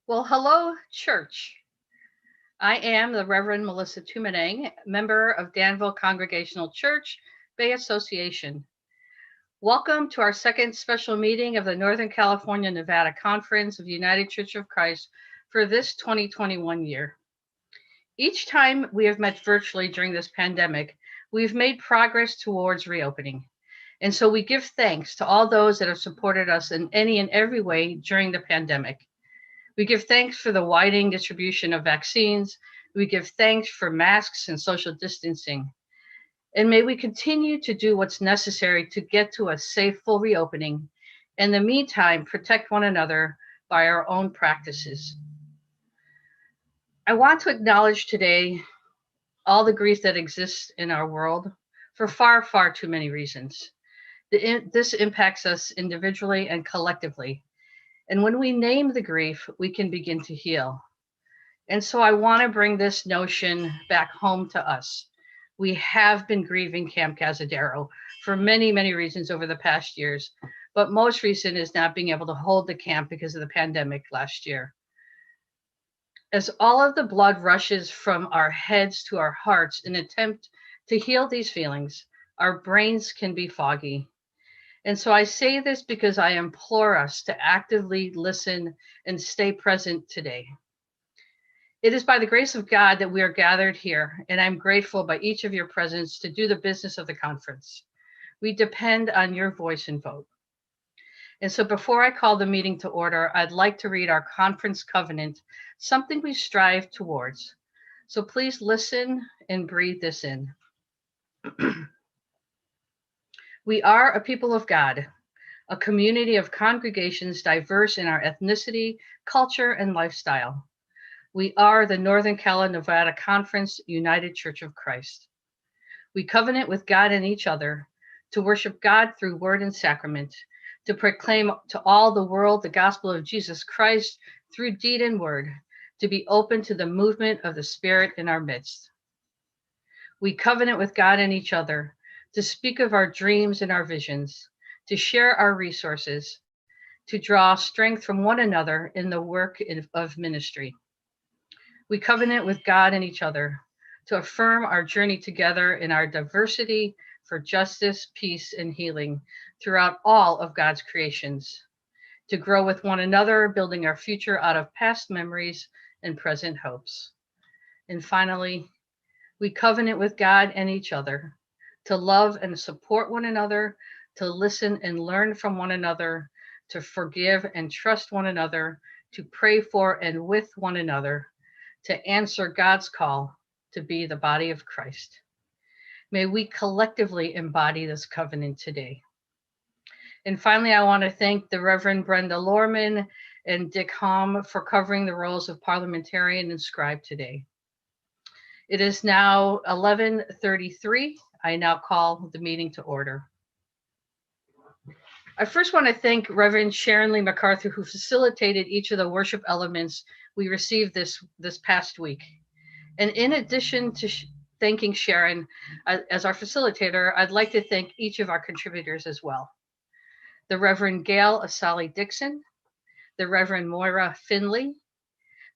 Well, hello, church. I am the Reverend Melissa Tumenang, member of Danville Congregational Church Bay Association. Welcome to our second special meeting of the Northern California Nevada Conference of the United Church of Christ for this 2021 year. Each time we have met virtually during this pandemic, we've made progress towards reopening. And so we give thanks to all those that have supported us in any and every way during the pandemic. We give thanks for the widening distribution of vaccines. We give thanks for masks and social distancing. And may we continue to do what's necessary to get to a safe, full reopening. In the meantime, protect one another by our own practices. I want to acknowledge today all the grief that exists in our world for far, far too many reasons. This impacts us individually and collectively. And when we name the grief, we can begin to heal. And so I want to bring this notion back home to us. We have been grieving Camp Cazadero for many, many reasons over the past years, but most recent is not being able to hold the camp because of the pandemic last year. As all of the blood rushes from our heads to our hearts in an attempt to heal these feelings, our brains can be foggy. And so I say this because I implore us to actively listen and stay present today. It is by the grace of God that we are gathered here, and I'm grateful by each of your presence to do the business of the conference. We depend on your voice and vote. And so before I call the meeting to order, I'd like to read our conference covenant, something we strive towards. So please listen and breathe this in. We are a people of God, a community of congregations diverse in our ethnicity, culture, and lifestyle. We are the Northern Cal Nevada Conference United Church of Christ. We covenant with God and each other to worship God through word and sacrament, to proclaim to all the world the gospel of Jesus Christ through deed and word, to be open to the movement of the Spirit in our midst. We covenant with God and each other to speak of our dreams and our visions, to share our resources, to draw strength from one another in the work of ministry. We covenant with God and each other to affirm our journey together in our diversity for justice, peace, and healing throughout all of God's creations, to grow with one another, building our future out of past memories and present hopes. And finally, we covenant with God and each other to love and support one another, to listen and learn from one another, to forgive and trust one another, to pray for and with one another, to answer God's call to be the body of Christ. May we collectively embody this covenant today. And finally, I want to thank the Reverend Brenda Lorman and Dick Hom for covering the roles of parliamentarian and scribe today. It is now 11:33. I now call the meeting to order. I first want to thank Reverend Sharon Lee MacArthur, who facilitated each of the worship elements we received this past week. And in addition to thanking Sharon as our facilitator, I'd like to thank each of our contributors as well. The Reverend Gail Asali Dixon, the Reverend Moira Finley,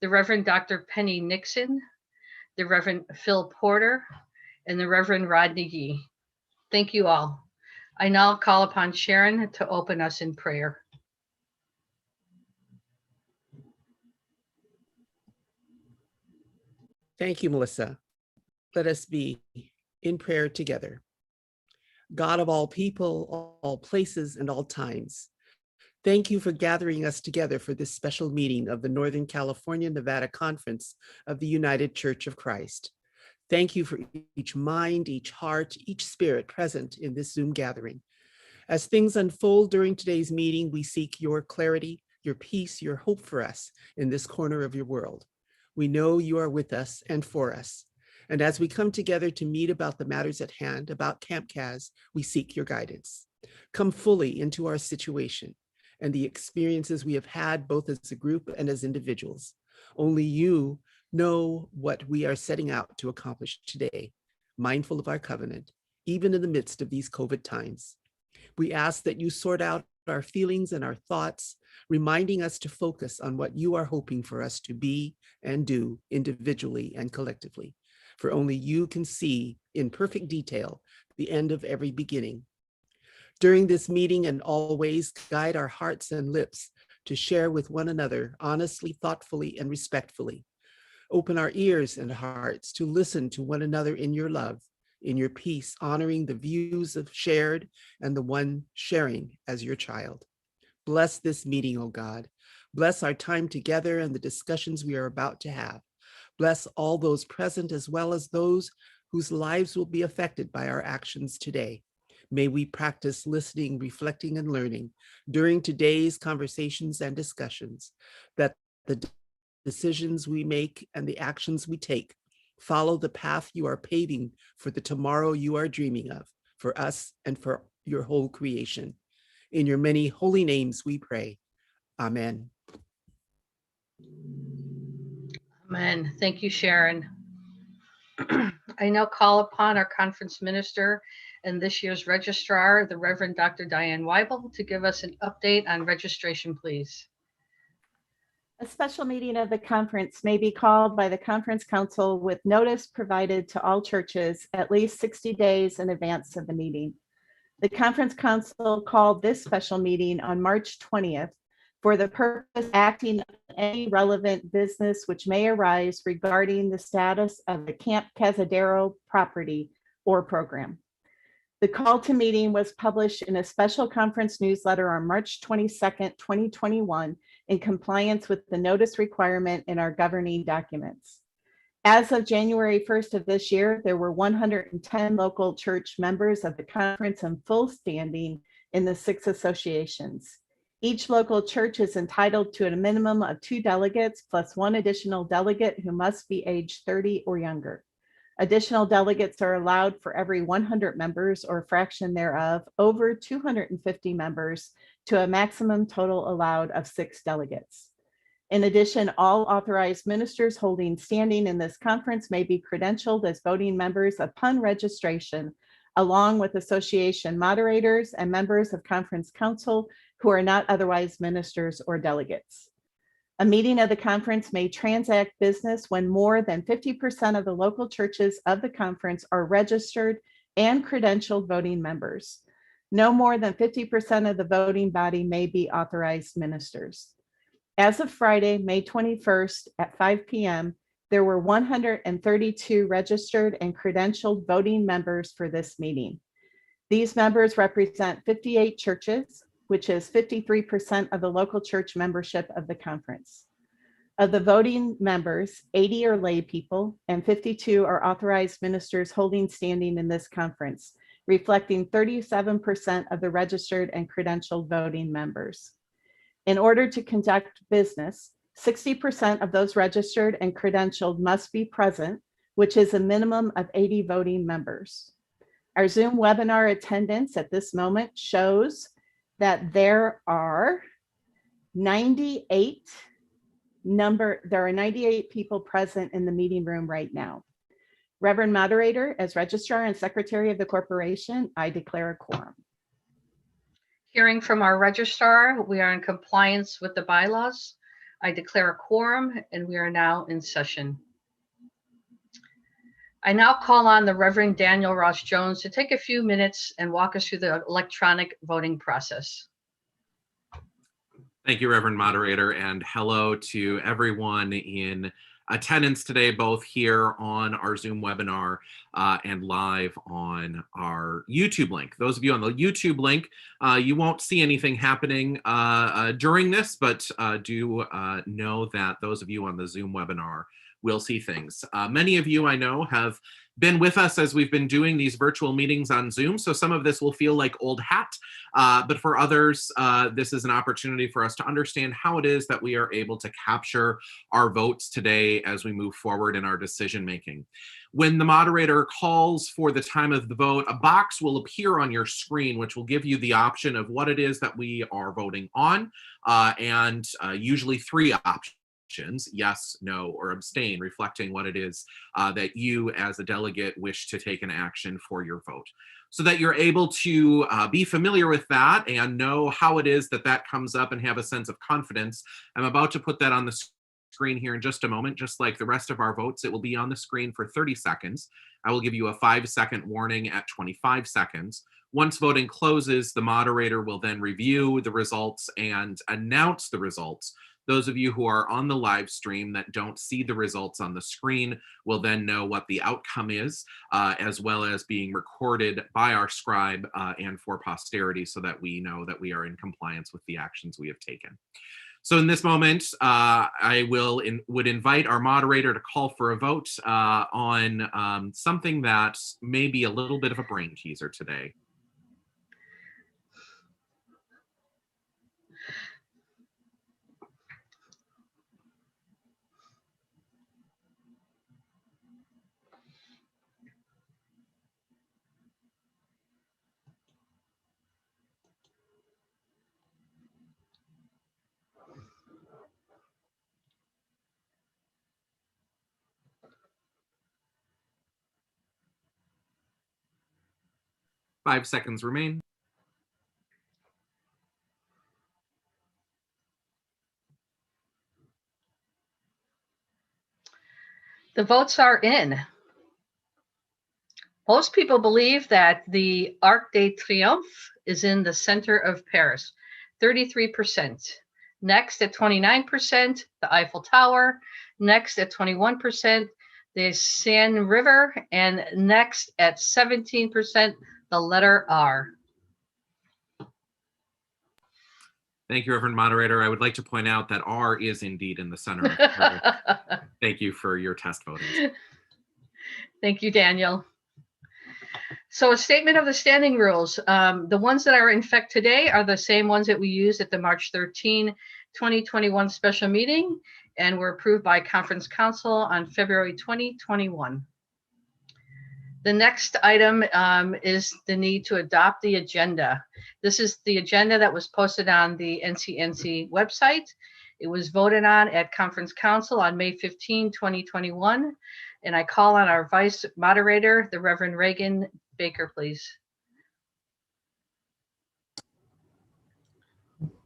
the Reverend Dr. Penny Nixon, the Reverend Phil Porter, and the Reverend Rodney Yee. Thank you all. I now call upon Sharon to open us in prayer. Thank you, Melissa. Let us be in prayer together. God of all people, all places, and all times, thank you for gathering us together for this special meeting of the Northern California Nevada Conference of the United Church of Christ. Thank you for each mind, each heart, each spirit present in this Zoom gathering. As things unfold during today's meeting, we seek your clarity, your peace, your hope for us in this corner of your world. We know you are with us and for us. And as we come together to meet about the matters at hand, about Camp Kaz, we seek your guidance. Come fully into our situation and the experiences we have had both as a group and as individuals. Only you know what we are setting out to accomplish today, mindful of our covenant, even in the midst of these COVID times. We ask that you sort out our feelings and our thoughts, reminding us to focus on what you are hoping for us to be and do individually and collectively. For only you can see in perfect detail the end of every beginning. During this meeting and always guide our hearts and lips to share with one another honestly, thoughtfully, and respectfully. Open our ears and hearts to listen to one another in your love, in your peace, honoring the views of shared and the one sharing as your child. Bless this meeting, O God. Bless our time together and the discussions we are about to have. Bless all those present as well as those whose lives will be affected by our actions today. May we practice listening, reflecting, and learning during today's conversations and discussions, that the decisions we make and the actions we take follow the path you are paving for the tomorrow you are dreaming of, for us and for your whole creation. In your many holy names we pray. Amen. Amen. Thank you, Sharon. I now call upon our conference minister and this year's registrar, the Reverend Dr. Diane Weibel, to give us an update on registration, please. A special meeting of the conference may be called by the Conference Council with notice provided to all churches at least 60 days in advance of the meeting. The Conference Council called this special meeting on March 20th for the purpose of acting on any relevant business which may arise regarding the status of the Camp Cazadero property or program. The call to meeting was published in a special conference newsletter on March 22nd, 2021, in compliance with the notice requirement in our governing documents. As of January 1st of this year, there were 110 local church members of the conference in full standing in the 6 associations. Each local church is entitled to a minimum of 2 delegates plus 1 additional delegate who must be age 30 or younger. Additional delegates are allowed for every 100 members or fraction thereof over 250 members to a maximum total allowed of 6 delegates. In addition, all authorized ministers holding standing in this conference may be credentialed as voting members upon registration, along with association moderators and members of conference council who are not otherwise ministers or delegates. A meeting of the conference may transact business when more than 50% of the local churches of the conference are registered and credentialed voting members. No more than 50% of the voting body may be authorized ministers. As of Friday, May 21st at 5 p.m., there were 132 registered and credentialed voting members for this meeting. These members represent 58 churches, which is 53% of the local church membership of the conference. Of the voting members, 80 are lay people and 52 are authorized ministers holding standing in this conference, reflecting 37% of the registered and credentialed voting members. In order to conduct business, 60% of those registered and credentialed must be present, which is a minimum of 80 voting members. Our Zoom webinar attendance at this moment shows that there are 98 people present in the meeting room right now. Reverend Moderator, as Registrar and Secretary of the Corporation, I declare a quorum. Hearing from our registrar, we are in compliance with the bylaws. I declare a quorum and we are now in session. I now call on the Reverend Daniel Ross Jones to take a few minutes and walk us through the electronic voting process. Thank you, Reverend Moderator, and hello to everyone in attendance today, both here on our Zoom webinar and live on our YouTube link. Those of you on the YouTube link, you won't see anything happening during this, but do know that those of you on the Zoom webinar will see things. Many of you I know have been with us as we've been doing these virtual meetings on Zoom, so some of this will feel like old hat, but for others, this is an opportunity for us to understand how it is that we are able to capture our votes today as we move forward in our decision making. When the moderator calls for the time of the vote, a box will appear on your screen, which will give you the option of what it is that we are voting on, and usually 3 options. options, yes, no, or abstain, reflecting what it is that you as a delegate wish to take an action for your vote. So that you're able to be familiar with that and know how it is that that comes up and have a sense of confidence. I'm about to put that on the screen here in just a moment. Just like the rest of our votes, it will be on the screen for 30 seconds. I will give you a 5-second warning at 25 seconds. Once voting closes, the moderator will then review the results and announce the results. Those of you who are on the live stream that don't see the results on the screen will then know what the outcome is, as well as being recorded by our scribe and for posterity, so that we know that we are in compliance with the actions we have taken. So in this moment, I would invite our moderator to call for a vote on something that may be a little bit of a brain teaser today. Five seconds remain. The votes are in. Most people believe that the Arc de Triomphe is in the center of Paris, 33%. Next at 29%, the Eiffel Tower. Next at 21%, the Seine River. And next at 17%, the letter R. Thank you, Reverend Moderator. I would like to point out that R is indeed in the center of Paris. Thank you for your test voting. Thank you, Daniel. So a statement of the standing rules. The ones that are in effect today are the same ones that we used at the March 13, 2021 special meeting, and were approved by Conference Council on February 2021. The next item is the need to adopt the agenda. This is the agenda that was posted on the NCNC website. It was voted on at Conference Council on May 15, 2021. And I call on our Vice Moderator, the Reverend Reagan Baker, please.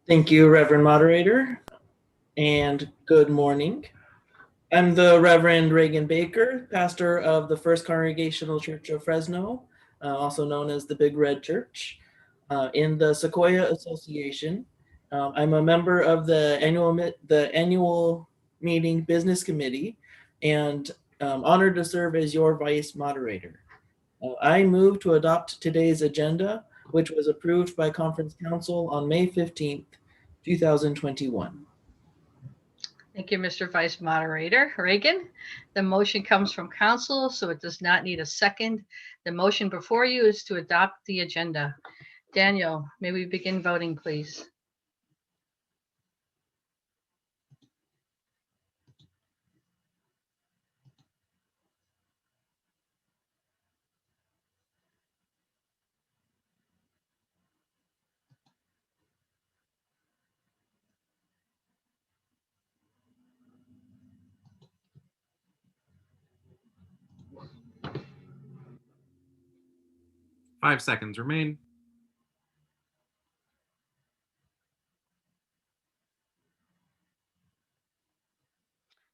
Thank you, Reverend Moderator, and good morning. I'm the Reverend Reagan Baker, pastor of the First Congregational Church of Fresno, also known as the Big Red Church, in the Sequoia Association. I'm a member of the annual meeting business committee, and honored to serve as your vice moderator. I move to adopt today's agenda, which was approved by Conference Council on May 15th, 2021. Thank you, Mr. Vice Moderator Reagan. The motion comes from Council, so it does not need a second. The motion before you is to adopt the agenda. Daniel, may we begin voting, please? Five seconds remain.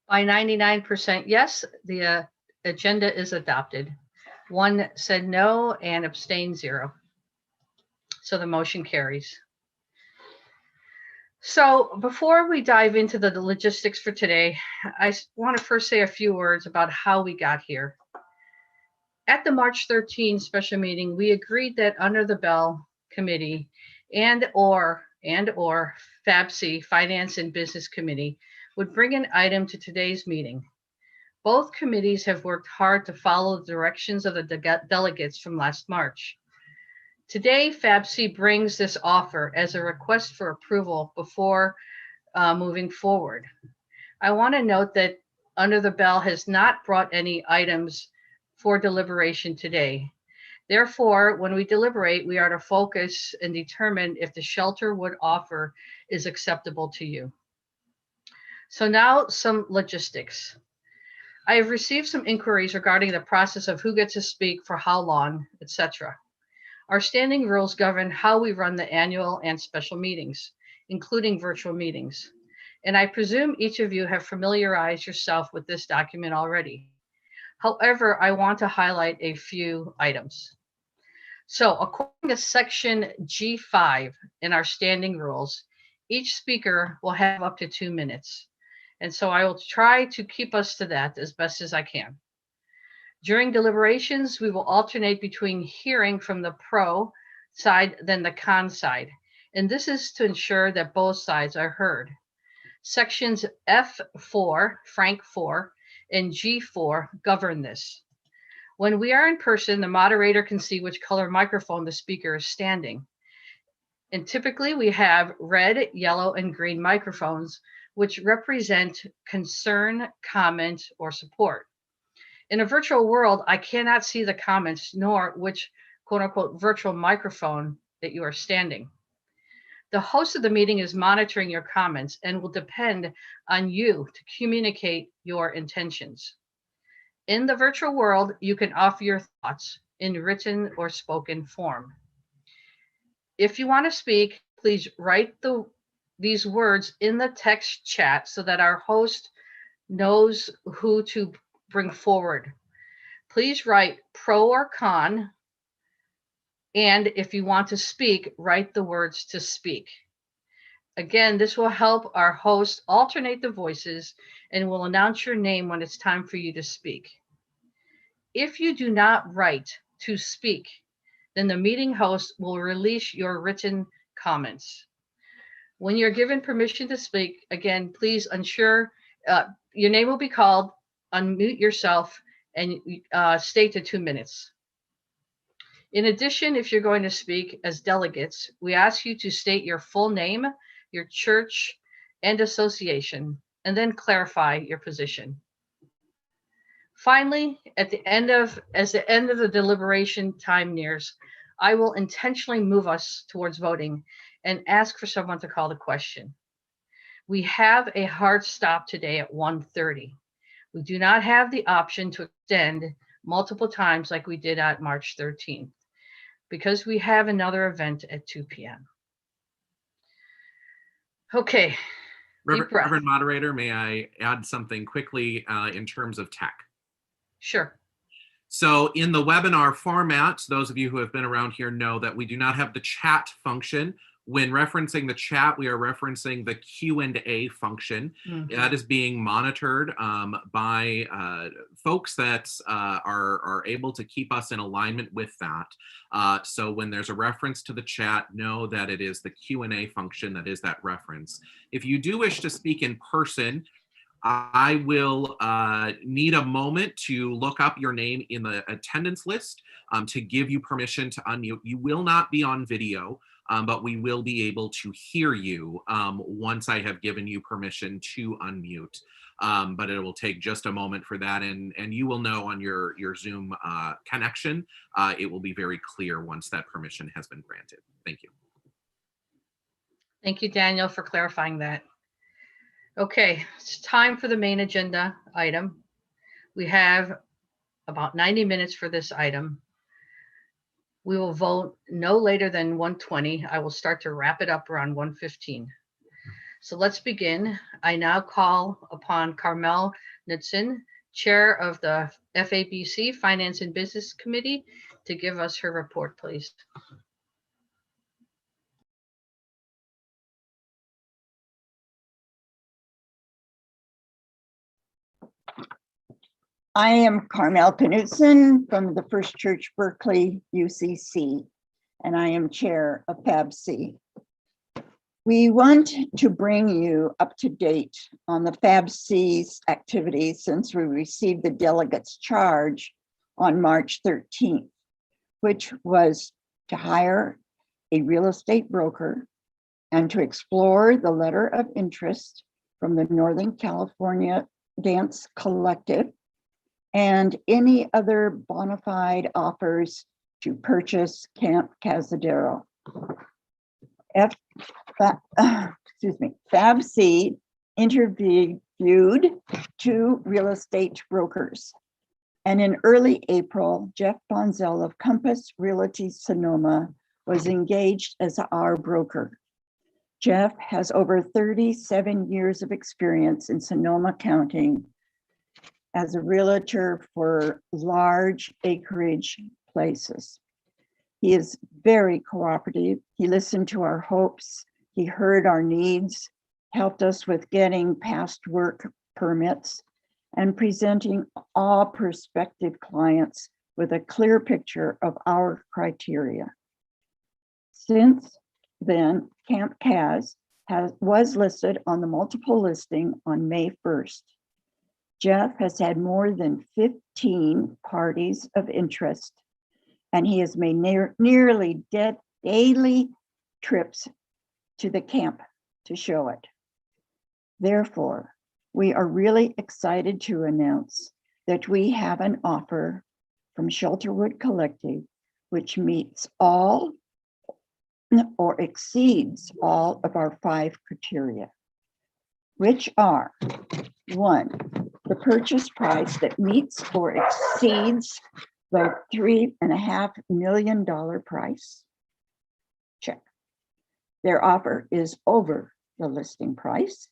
By 99% yes, the agenda is adopted. One said no and abstained 0. So the motion carries. So before we dive into the logistics for today, I want to first say a few words about how we got here. At the March 13 special meeting, we agreed that Under the Bell Committee and or FABC, Finance and Business Committee, would bring an item to today's meeting. Both committees have worked hard to follow the directions of the delegates from last March. Today, FABC brings this offer as a request for approval before moving forward. I want to note that Under the Bell has not brought any items for deliberation today. Therefore, when we deliberate, we are to focus and determine if the Shelterwood offer is acceptable to you. So now some logistics. I have received some inquiries regarding the process of who gets to speak for how long, etc. Our standing rules govern how we run the annual and special meetings, including virtual meetings. And I presume each of you have familiarized yourself with this document already. However, I want to highlight a few items. So according to section G5 in our standing rules, each speaker will have up to 2 minutes. And so I will try to keep us to that as best as I can. During deliberations, we will alternate between hearing from the pro side then the con side. And this is to ensure that both sides are heard. Sections F4, Frank 4, and G4 govern this. When we are in person, the moderator can see which color microphone the speaker is standing. And typically we have red, yellow, and green microphones, which represent concern, comment, or support. In a virtual world, I cannot see the comments nor which quote unquote virtual microphone that you are standing. The host of the meeting is monitoring your comments and will depend on you to communicate your intentions. In the virtual world, you can offer your thoughts in written or spoken form. If you want to speak, please write these words in the text chat so that our host knows who to bring forward. Please write pro or con, and if you want to speak, write the words to speak. Again, this will help our host alternate the voices and will announce your name when it's time for you to speak. If you do not write to speak, then the meeting host will release your written comments. When you're given permission to speak, again, please ensure your name will be called, unmute yourself, and stay to 2 minutes. In addition, if you're going to speak as delegates, we ask you to state your full name, your church, and association, and then clarify your position. Finally, as the end of the deliberation time nears, I will intentionally move us towards voting and ask for someone to call the question. We have a hard stop today at 1:30. We do not have the option to extend multiple times like we did at March 13th, because we have another event at 2 p.m. Okay. Reverend Moderator, may I add something quickly in terms of tech? Sure. So in the webinar format, those of you who have been around here know that we do not have the chat function. When referencing the chat, we are referencing the Q&A function. Mm-hmm. That is being monitored by folks that are able to keep us in alignment with that. So when there's a reference to the chat, know that it is the Q&A function that is that reference. If you do wish to speak in person, I will need a moment to look up your name in the attendance list to give you permission to unmute. You will not be on video, but we will be able to hear you once I have given you permission to unmute. But it will take just a moment for that, and you will know on your Zoom connection. It will be very clear once that permission has been granted. Thank you. Thank you, Daniel, for clarifying that. Okay, it's time for the main agenda item. We have about 90 minutes for this item. We will vote no later than 1:20. I will start to wrap it up around 1:15. So let's begin. I now call upon Carmel Knudsen, Chair of the FABC Finance and Business Committee, to give us her report, please. I am Carmel Knudsen from the First Church Berkeley UCC, and I am chair of FABC. We want to bring you up to date on the FABC's activities since we received the delegates' charge on March 13th, which was to hire a real estate broker and to explore the letter of interest from the Northern California Dance Collective and any other bona fide offers to purchase Camp Cazadero. FABC interviewed 2 real estate brokers. And in early April, Jeff Bonzel of Compass Realty Sonoma was engaged as our broker. Jeff has over 37 years of experience in Sonoma County as a realtor for large acreage places. He is very cooperative. He listened to our hopes. He heard our needs, helped us with getting past work permits, and presenting all prospective clients with a clear picture of our criteria. Since then, Camp Kaz was listed on the multiple listing on May 1st. Jeff has had more than 15 parties of interest, and he has made nearly daily trips to the camp to show it. Therefore, we are really excited to announce that we have an offer from Shelterwood Collective, which meets all or exceeds all of our 5 criteria, which are: 1, the purchase price that meets or exceeds the $3.5 million price. Check. Their offer is over the listing price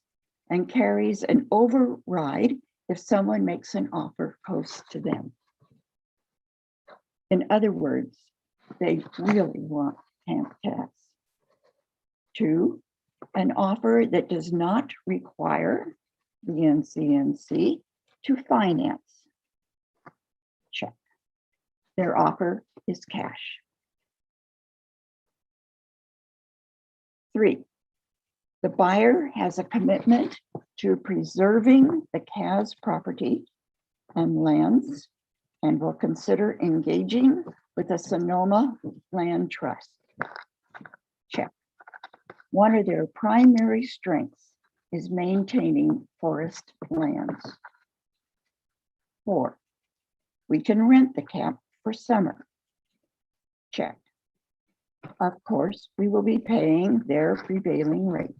and carries an override if someone makes an offer close to them. In other words, they really want Camp Kaz. 2, an offer that does not require the NCNC to finance. Check. Their offer is cash. 3, the buyer has a commitment to preserving the Kaz property and lands and will consider engaging with the Sonoma Land Trust. Check. One of their primary strengths is maintaining forest lands. 4, we can rent the camp for summer. Check. Of course, we will be paying their prevailing rates.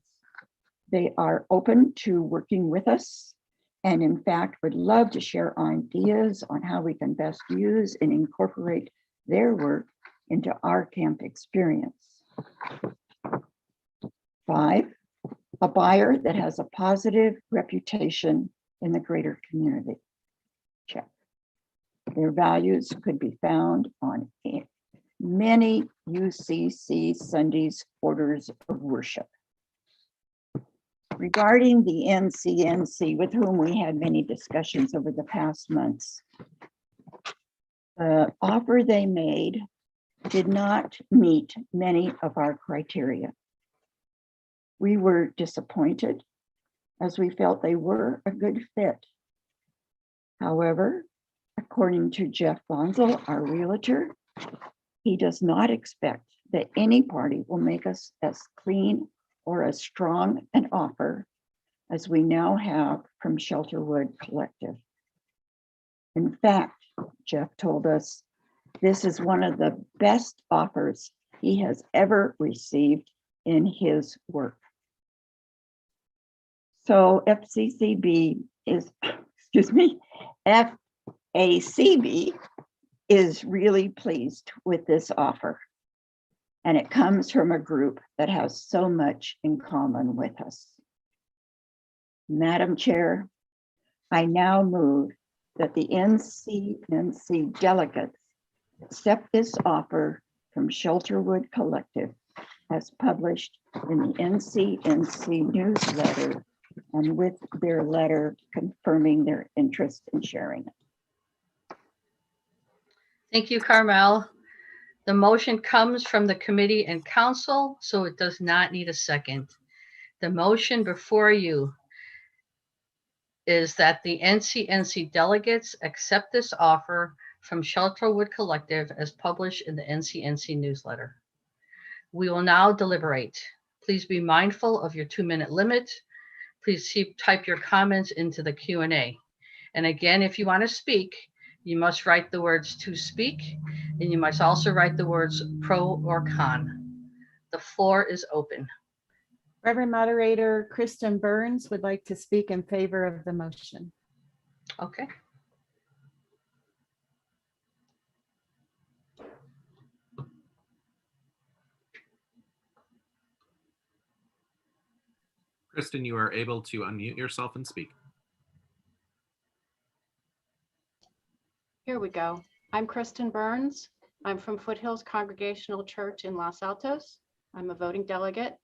They are open to working with us, and in fact would love to share ideas on how we can best use and incorporate their work into our camp experience. 5, a buyer that has a positive reputation in the greater community. Check. Their values could be found on many UCC Sundays orders of worship. Regarding the NCNC, with whom we had many discussions over the past months, the offer they made did not meet many of our criteria. We were disappointed as we felt they were a good fit. However, according to Jeff Bonzel, our realtor, he does not expect that any party will make us as clean or as strong an offer as we now have from Shelterwood Collective. In fact, Jeff told us this is one of the best offers he has ever received in his work. So FACB is really pleased with this offer. And it comes from a group that has so much in common with us. Madam Chair, I now move that the NCNC delegates accept this offer from Shelterwood Collective as published in the NCNC newsletter and with their letter confirming their interest in sharing it. Thank you, Carmel. The motion comes from the committee and council, so it does not need a second. The motion before you is that the NCNC delegates accept this offer from Shelterwood Collective as published in the NCNC newsletter. We will now deliberate. Please be mindful of your 2-minute limit. Please type your comments into the Q&A. And again, if you want to speak, you must write the words "to speak," and you must also write the words "pro" or "con." The floor is open. Reverend Moderator Kristen Burns would like to speak in favor of the motion. Okay. Kristen, you are able to unmute yourself and speak. Here we go. I'm Kristen Burns. I'm from Foothills Congregational Church in Los Altos. I'm a voting delegate.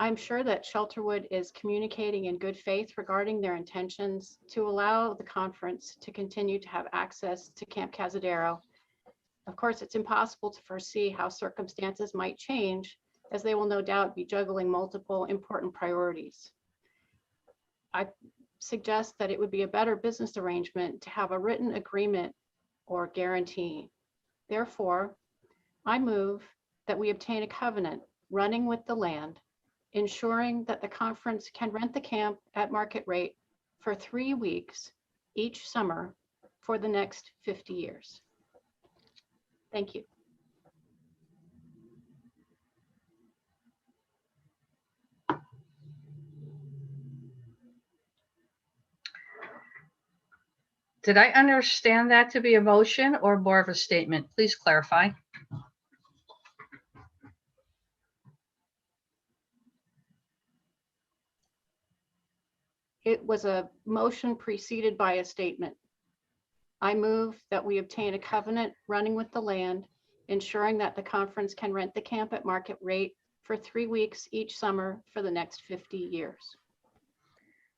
I'm sure that Shelterwood is communicating in good faith regarding their intentions to allow the conference to continue to have access to Camp Cazadero. Of course, it's impossible to foresee how circumstances might change, as they will no doubt be juggling multiple important priorities. I suggest that it would be a better business arrangement to have a written agreement or guarantee. Therefore, I move that we obtain a covenant running with the land, ensuring that the conference can rent the camp at market rate for 3 weeks each summer for the next 50 years. Thank you. Did I understand that to be a motion or more of a statement? Please clarify. It was a motion preceded by a statement. I move that we obtain a covenant running with the land, ensuring that the conference can rent the camp at market rate for 3 weeks each summer for the next 50 years.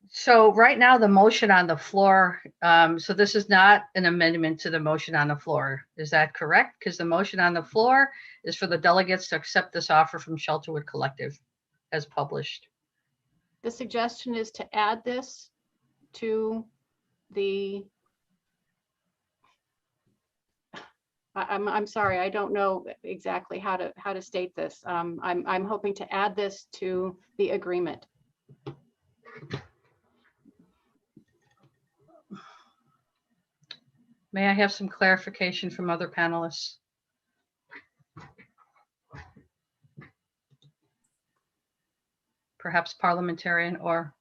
So right now, the motion on the floor, so this is not an amendment to the motion on the floor. Is that correct? Because the motion on the floor is for the delegates to accept this offer from Shelterwood Collective as published. The suggestion is to add this to the, I'm sorry, I don't know exactly how to state this. I'm hoping to add this to the agreement. May I have some clarification from other panelists? Perhaps parliamentarian or,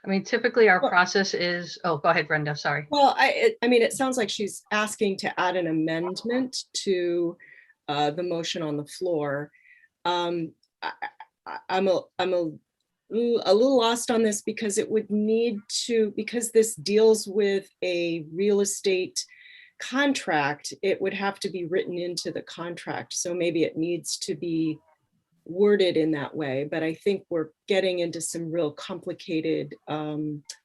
I mean, typically our process is, oh, go ahead, Brenda, sorry. Well, I mean, it sounds like she's asking to add an amendment to the motion on the floor. I'm a little lost on this because it would need to, because this deals with a real estate contract, it would have to be written into the contract. So maybe it needs to be worded in that way, but I think we're getting into some real complicated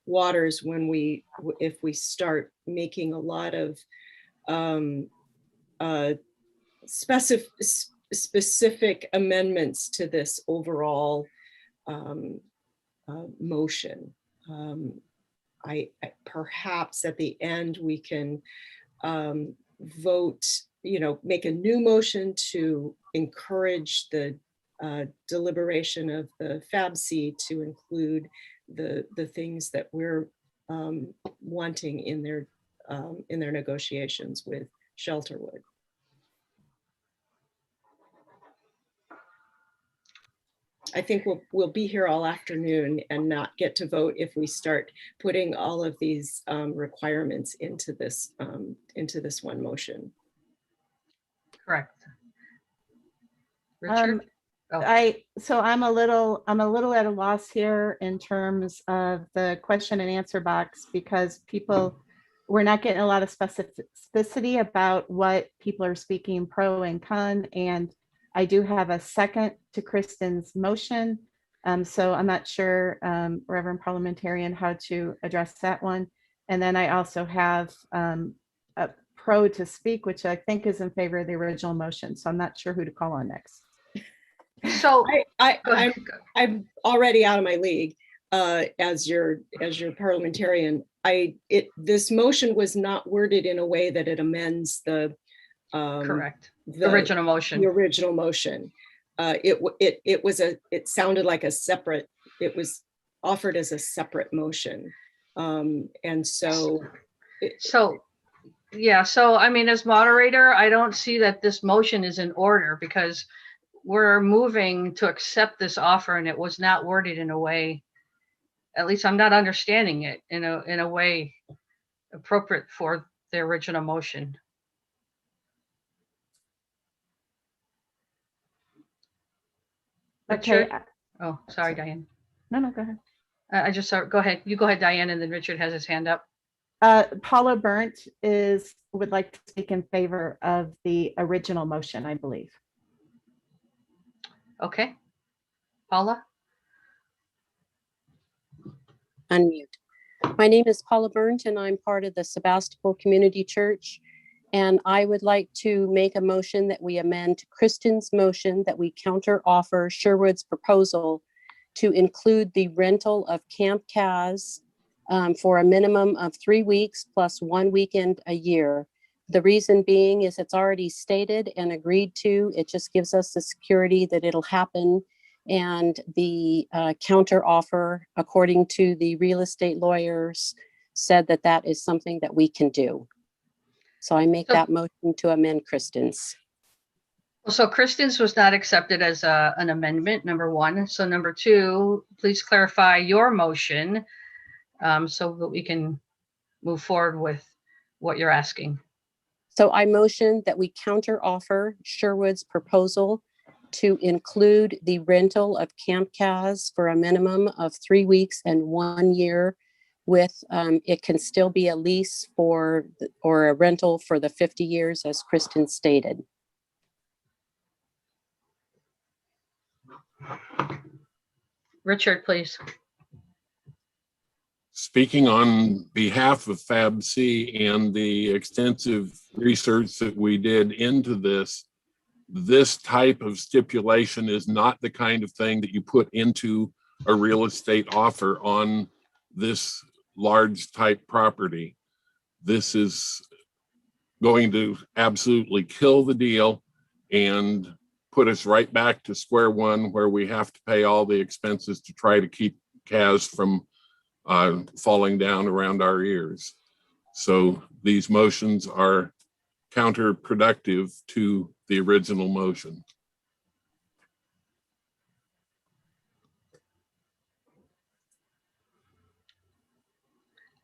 waters when if we start making a lot of specific amendments to this overall motion. I perhaps at the end we can vote, make a new motion to encourage the deliberation of the FABC to include the things that we're wanting in their negotiations with Shelterwood. I think we'll be here all afternoon and not get to vote if we start putting all of these requirements into this one motion. Correct. Richard? So I'm a little at a loss here in terms of the question and answer box, because we're not getting a lot of specificity about what people are speaking pro and con, and I do have a second to Kristen's motion. So I'm not sure, Reverend Parliamentarian, how to address that one. And then I also have a pro to speak, which I think is in favor of the original motion. So I'm not sure who to call on next. So I'm already out of my league as your parliamentarian. This motion was not worded in a way that it amends the correct. The original motion. The original motion. It sounded like a separate. It was offered as a separate motion, and so. Yeah. So I mean, as moderator, I don't see that this motion is in order, because we're moving to accept this offer, and it was not worded in a way, at least I'm not understanding it in a way appropriate for the original motion. Okay. Richard? Oh, sorry, Diane. No, go ahead. I just saw, go ahead. You go ahead, Diane, and then Richard has his hand up. Paula Berndt would like to speak in favor of the original motion, I believe. Okay. Paula? Unmute. My name is Paula Berndt, and I'm part of the Sebastopol Community Church. And I would like to make a motion that we amend Kristen's motion, that we counter offer Sherwood's proposal to include the rental of Camp Kaz for a minimum of 3 weeks plus 1 weekend a year. The reason being is it's already stated and agreed to. It just gives us the security that it'll happen. And the counter offer, according to the real estate lawyers, said that that is something that we can do. So I make that motion to amend Kristen's. So Kristen's was not accepted as an amendment, number one. So number two, please clarify your motion so that we can move forward with what you're asking. So I motion that we counter offer Sherwood's proposal to include the rental of Camp Kaz for a minimum of 3 weeks and 1 year with, it can still be a lease or a rental for the 50 years as Kristen stated. Richard, please. Speaking on behalf of FABC and the extensive research that we did into this type of stipulation is not the kind of thing that you put into a real estate offer on this large type property. This is going to absolutely kill the deal and put us right back to square one, where we have to pay all the expenses to try to keep Kaz from falling down around our ears. So these motions are counterproductive to the original motion.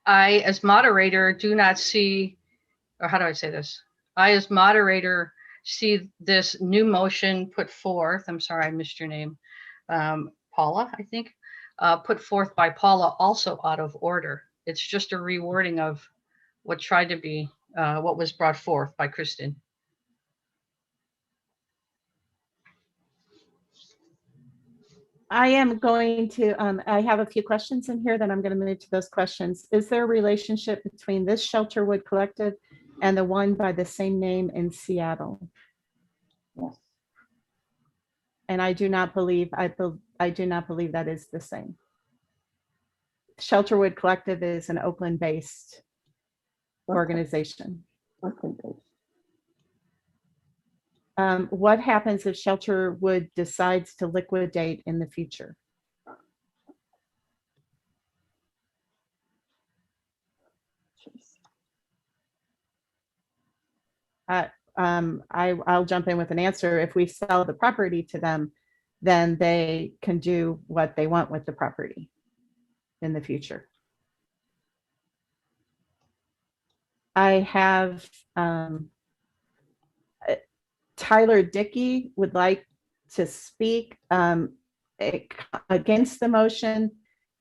I, as moderator, do not see, or how do I say this? I, as moderator, see this new motion put forth. I'm sorry, I missed your name. Paula, I think, put forth by Paula, also out of order. It's just a rewording of what tried to be, what was brought forth by Kristen. I am going to, I have a few questions in here that I'm going to move to those questions. Is there a relationship between this Shelterwood Collective and the one by the same name in Seattle? Yes. And I do not believe, I do not believe that is the same. Shelterwood Collective is an Oakland-based organization. Oakland-based. What happens if Shelterwood decides to liquidate in the future? I'll jump in with an answer. If we sell the property to them, then they can do what they want with the property in the future. I have Tyler Dickie would like to speak against the motion,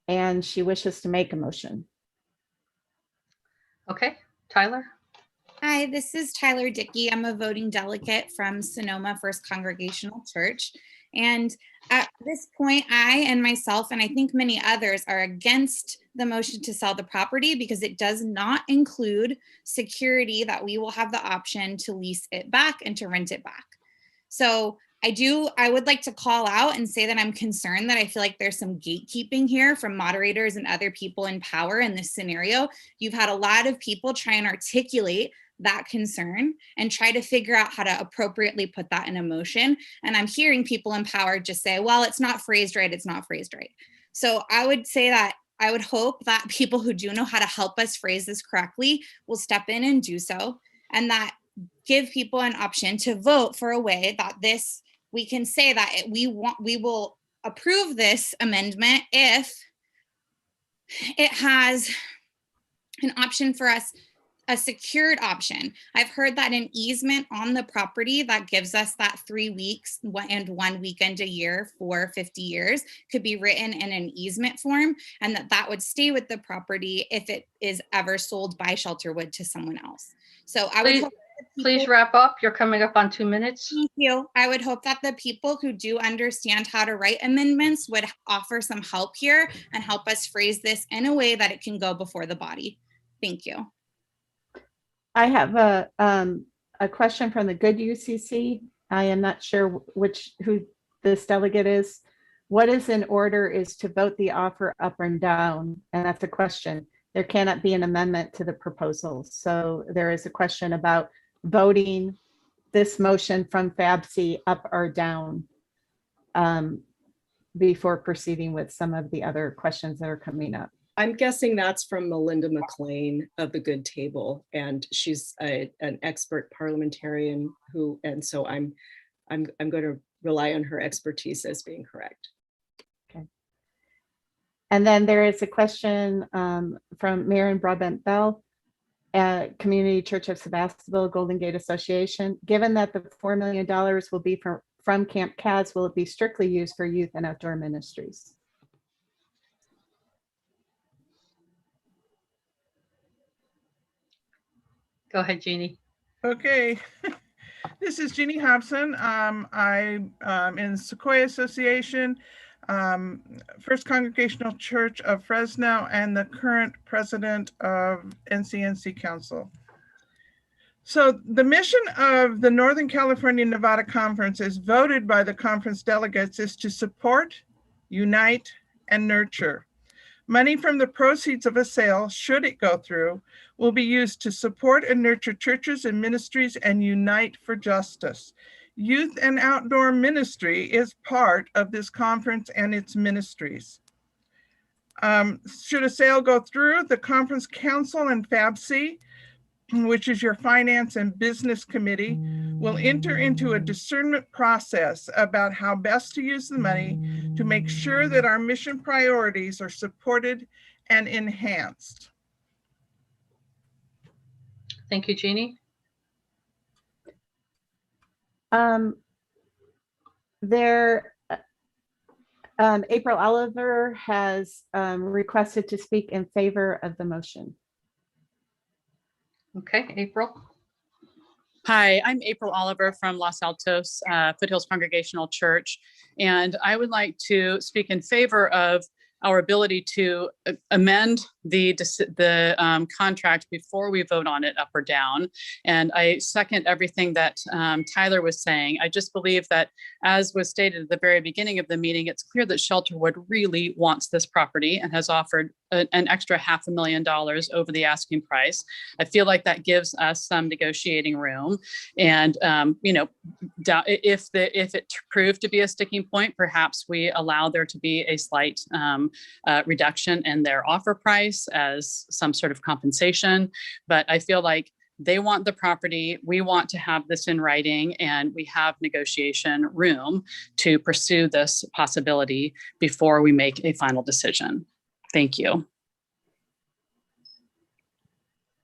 and she wishes to make a motion. Okay, Tyler. Hi, this is Tyler Dickie. I'm a voting delegate from Sonoma First Congregational Church. And at this point, I and myself, and I think many others, are against the motion to sell the property because it does not include security that we will have the option to lease it back and to rent it back. So I would like to call out and say that I'm concerned that I feel like there's some gatekeeping here from moderators and other people in power in this scenario. You've had a lot of people try and articulate that concern and try to figure out how to appropriately put that in a motion. And I'm hearing people in power just say, well, it's not phrased right, it's not phrased right. So I would say that I would hope that people who do know how to help us phrase this correctly will step in and do so, and that give people an option to vote for a way that this we can say that we will approve this amendment if it has an option for us, a secured option. I've heard that an easement on the property that gives us that 3 weeks and 1 weekend a year for 50 years could be written in an easement form, and that would stay with the property if it is ever sold by Shelterwood to someone else. So I would hope please wrap up. You're coming up on 2 minutes. Thank you. I would hope that the people who do understand how to write amendments would offer some help here and help us phrase this in a way that it can go before the body. Thank you. I have a question from the Good UCC. I am not sure who this delegate is. What is in order is to vote the offer up or down, and that's a question. There cannot be an amendment to the proposal. So there is a question about voting this motion from FABC up or down before proceeding with some of the other questions that are coming up. I'm guessing that's from Melinda McLean of the Good Table, and she's an expert parliamentarian and so I'm going to rely on her expertise as being correct. Okay. And then there is a question from Marion Broadbent Bell at Community Church of Sebastopol, Golden Gate Association. Given that the $4 million will be from Camp Kaz, will it be strictly used for youth and outdoor ministries? Go ahead, Jeannie. Okay, this is Jeannie Hobson. I'm in Sequoia Association, First Congregational Church of Fresno, and the current president of NCNC Council. So the mission of the Northern California Nevada Conference, as voted by the conference delegates, is to support, unite, and nurture. Money from the proceeds of a sale, should it go through, will be used to support and nurture churches and ministries and unite for justice. Youth and outdoor ministry is part of this conference and its ministries. Should a sale go through, the conference council and FABC, which is your finance and business committee, will enter into a discernment process about how best to use the money to make sure that our mission priorities are supported and enhanced. Thank you, Jeannie. April Oliver has requested to speak in favor of the motion. Okay, April. Hi, I'm April Oliver from Los Altos Foothills Congregational Church, and I would like to speak in favor of our ability to amend the contract before we vote on it up or down. And I second everything that Tyler was saying. I just believe that, as was stated at the very beginning of the meeting, it's clear that Shelterwood really wants this property and has offered an extra $500,000 over the asking price. I feel like that gives us some negotiating room. And if it proved to be a sticking point, perhaps we allow there to be a slight reduction in their offer price as some sort of compensation. But I feel like they want the property, we want to have this in writing, and we have negotiation room to pursue this possibility before we make a final decision. Thank you.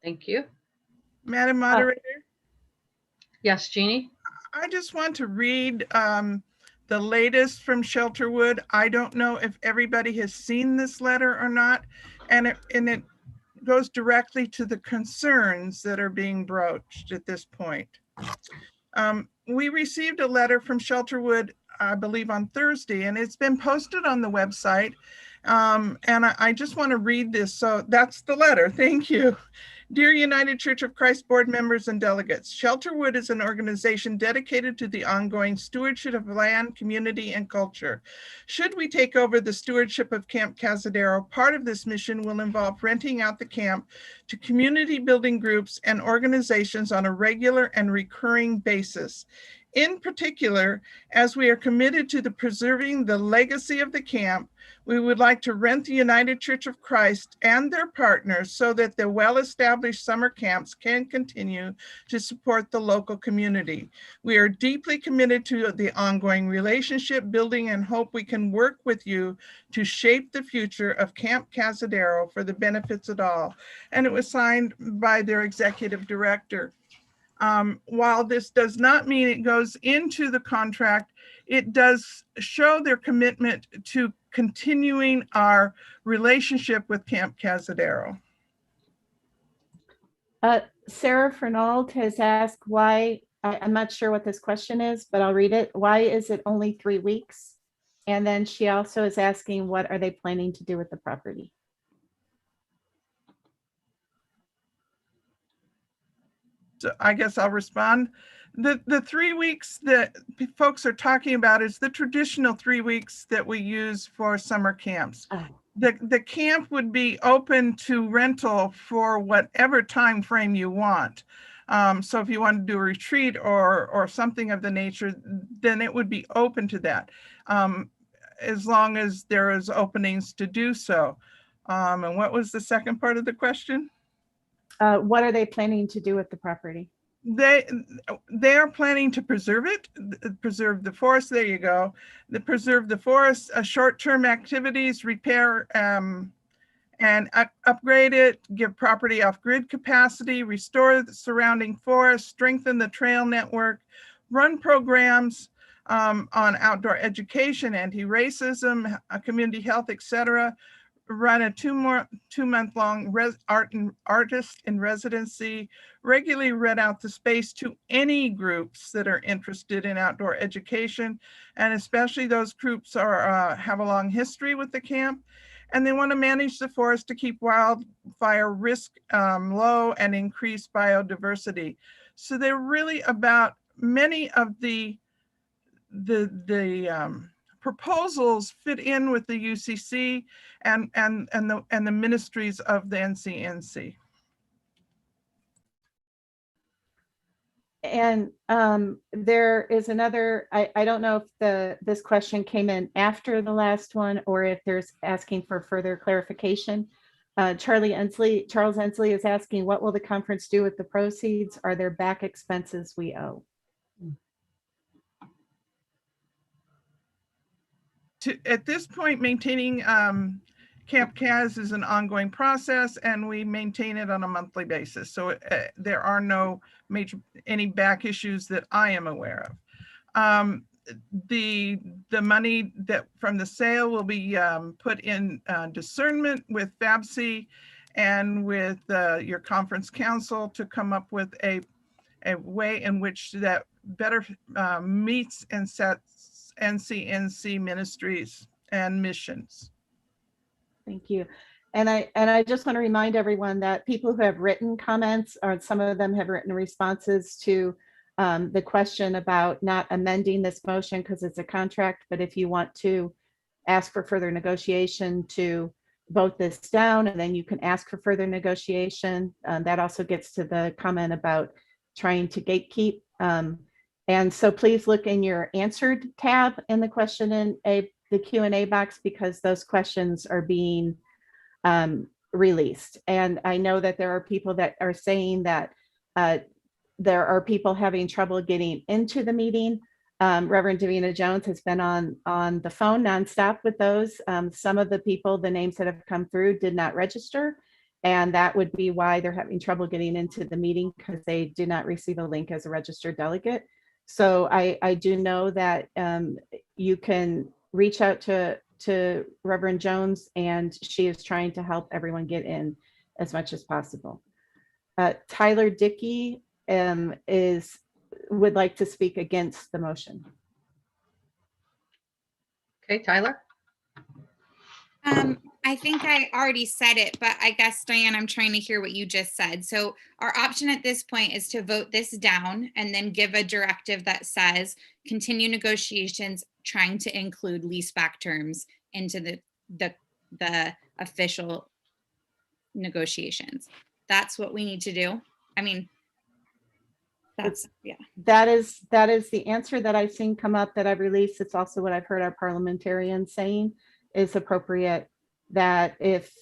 Thank you. Madam Moderator? Yes, Jeannie? I just want to read the latest from Shelterwood. I don't know if everybody has seen this letter or not, and it goes directly to the concerns that are being broached at this point. We received a letter from Shelterwood, I believe on Thursday, and it's been posted on the website. And I just want to read this. So that's the letter. Thank you. Dear United Church of Christ board members and delegates, Shelterwood is an organization dedicated to the ongoing stewardship of land, community, and culture. Should we take over the stewardship of Camp Cazadero, part of this mission will involve renting out the camp to community building groups and organizations on a regular and recurring basis. In particular, as we are committed to preserving the legacy of the camp, we would like to rent the United Church of Christ and their partners so that the well-established established summer camps can continue to support the local community. We are deeply committed to the ongoing relationship building and hope we can work with you to shape the future of Camp Cazadero for the benefits of all. And it was signed by their executive director. While this does not mean it goes into the contract, it does show their commitment to continuing our relationship with Camp Cazadero. Sarah Fernald has asked why, I'm not sure what this question is, but I'll read it. Why is it only 3 weeks? And then she also is asking, what are they planning to do with the property? So I guess I'll respond. The 3 weeks that folks are talking about is the traditional 3 weeks that we use for summer camps. The camp would be open to rental for whatever time frame you want. So if you want to do a retreat or something of the nature, then it would be open to that, as long as there is openings to do so. And what was the second part of the question? What are they planning to do with the property? They are planning to preserve it, preserve the forest. There you go. Preserve the forest, short-term activities, repair and upgrade it, give property off-grid capacity, restore the surrounding forest, strengthen the trail network, run programs on outdoor education, anti-racism, community health, etc. Run a 2-month-long artist in residency, regularly rent out the space to any groups that are interested in outdoor education, and especially those groups have a long history with the camp, and they want to manage the forest to keep wildfire risk low and increase biodiversity. So they're really about many of the proposals fit in with the UCC and the ministries of the NCNC. And there is another, I don't know if this question came in after the last one or if there's asking for further clarification. Charles Ensley is asking, what will the conference do with the proceeds? Are there back expenses we owe? At this point, maintaining Camp Kaz is an ongoing process, and we maintain it on a monthly basis. So there are no any back issues that I am aware of. The money that from the sale will be put in discernment with FABC and with your conference council to come up with a way in which that better meets and sets NCNC ministries and missions. Thank you. And I just want to remind everyone that people who have written comments, or some of them have written responses to the question about not amending this motion because it's a contract, but if you want to ask for further negotiation to vote this down, and then you can ask for further negotiation. That also gets to the comment about trying to gatekeep. And so please look in your answered tab in the question in the Q&A box, because those questions are being released. And I know that there are people that are saying that there are people having trouble getting into the meeting. Reverend Davina Jones has been on the phone nonstop with those. Some of the people, the names that have come through, did not register. And that would be why they're having trouble getting into the meeting, because they did not receive a link as a registered delegate. So I do know that you can reach out to Reverend Jones, and she is trying to help everyone get in as much as possible. Tyler Dickie would like to speak against the motion. Okay, Tyler. I think I already said it, but I guess, Diane, I'm trying to hear what you just said. So our option at this point is to vote this down and then give a directive that says continue negotiations, trying to include leaseback terms into the official negotiations. That's what we need to do. I mean, yeah. That is the answer that I've seen come up that I've released. It's also what I've heard our parliamentarians saying is appropriate, that if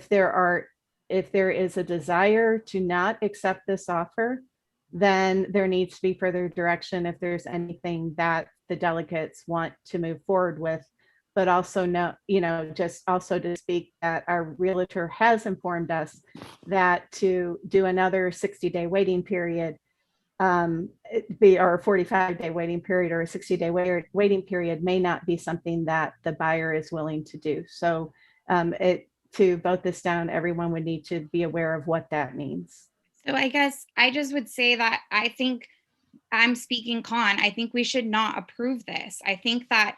there are if there is a desire to not accept this offer, then there needs to be further direction if there's anything that the delegates want to move forward with. But also just also to speak that our realtor has informed us that to do another 60-day waiting period, or a 45-day waiting period or a 60-day waiting period may not be something that the buyer is willing to do. So to vote this down, everyone would need to be aware of what that means. So I guess I just would say that I think I'm speaking con. I think we should not approve this. I think that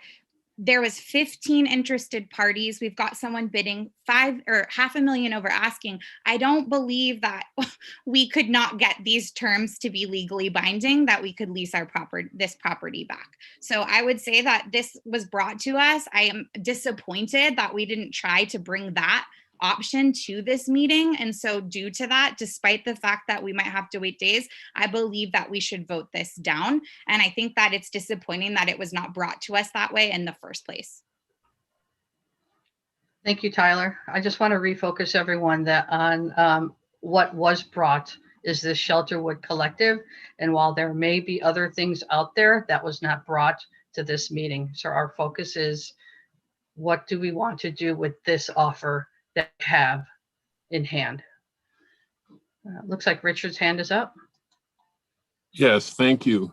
there was 15 interested parties. We've got someone bidding $500,000 over asking. I don't believe that we could not get these terms to be legally binding, that we could lease this property back. So I would say that this was brought to us. I am disappointed that we didn't try to bring that option to this meeting. And so due to that, despite the fact that we might have to wait days, I believe that we should vote this down. And I think that it's disappointing that it was not brought to us that way in the first place. Thank you, Tyler. I just want to refocus everyone that on what was brought is this Shelterwood Collective. And while there may be other things out there, that was not brought to this meeting. So our focus is, what do we want to do with this offer that we have in hand? Looks like Richard's hand is up. Yes, thank you.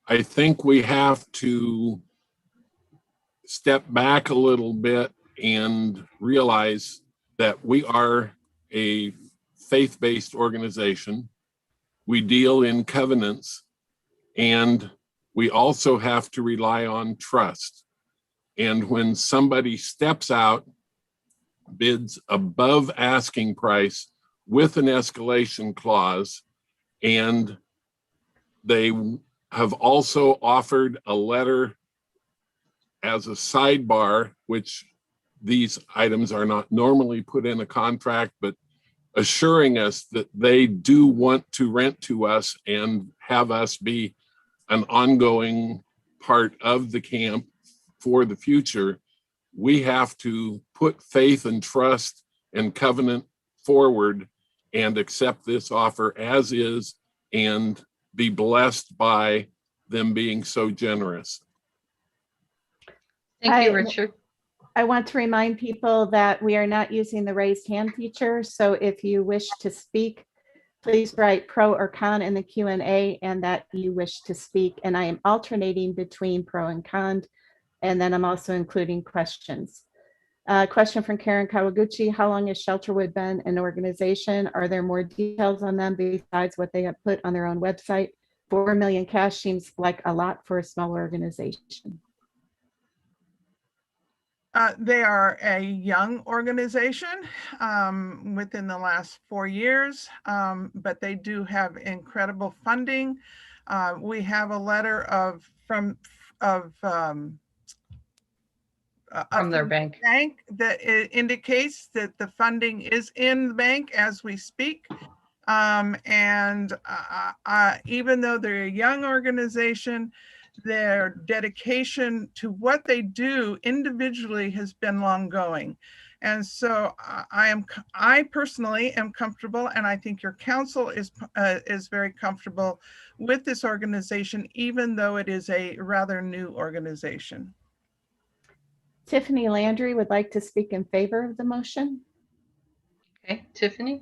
I think we have to step back a little bit and realize that we are a faith-based organization. We deal in covenants, and we also have to rely on trust. And when somebody steps out, bids above asking price with an escalation clause, and they have also offered a letter as a sidebar, which these items are not normally put in a contract, but assuring us that they do want to rent to us and have us be an ongoing part of the camp for the future. We have to put faith and trust and covenant forward and accept this offer as is and be blessed by them being so generous. Thank you, Richard. I want to remind people that we are not using the raised hand feature. So if you wish to speak, please write pro or con in the Q&A and that you wish to speak. And I am alternating between pro and con. And then I'm also including questions. Question from Karen Kawaguchi: how long has Shelterwood been an organization? Are there more details on them besides what they have put on their own website? $4 million cash seems like a lot for a small organization. They are a young organization within the last 4 years, but they do have incredible funding. We have a letter from their bank that indicates that the funding is in the bank as we speak. Even though they're a young organization, their dedication to what they do individually has been long going. And so I personally am comfortable, and I think your council is very comfortable with this organization, even though it is a rather new organization. Tiffany Landry would like to speak in favor of the motion. Okay, Tiffany.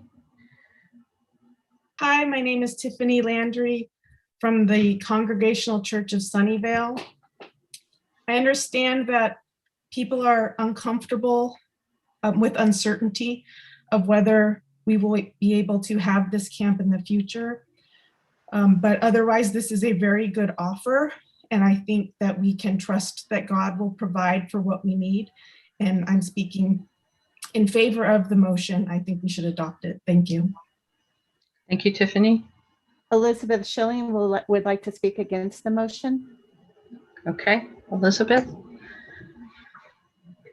Hi, my name is Tiffany Landry from the Congregational Church of Sunnyvale. I understand that people are uncomfortable with uncertainty of whether we will be able to have this camp in the future. But otherwise, this is a very good offer. And I think that we can trust that God will provide for what we need. And I'm speaking in favor of the motion. I think we should adopt it. Thank you. Thank you, Tiffany. Elizabeth Schilling would like to speak against the motion. Okay, Elizabeth.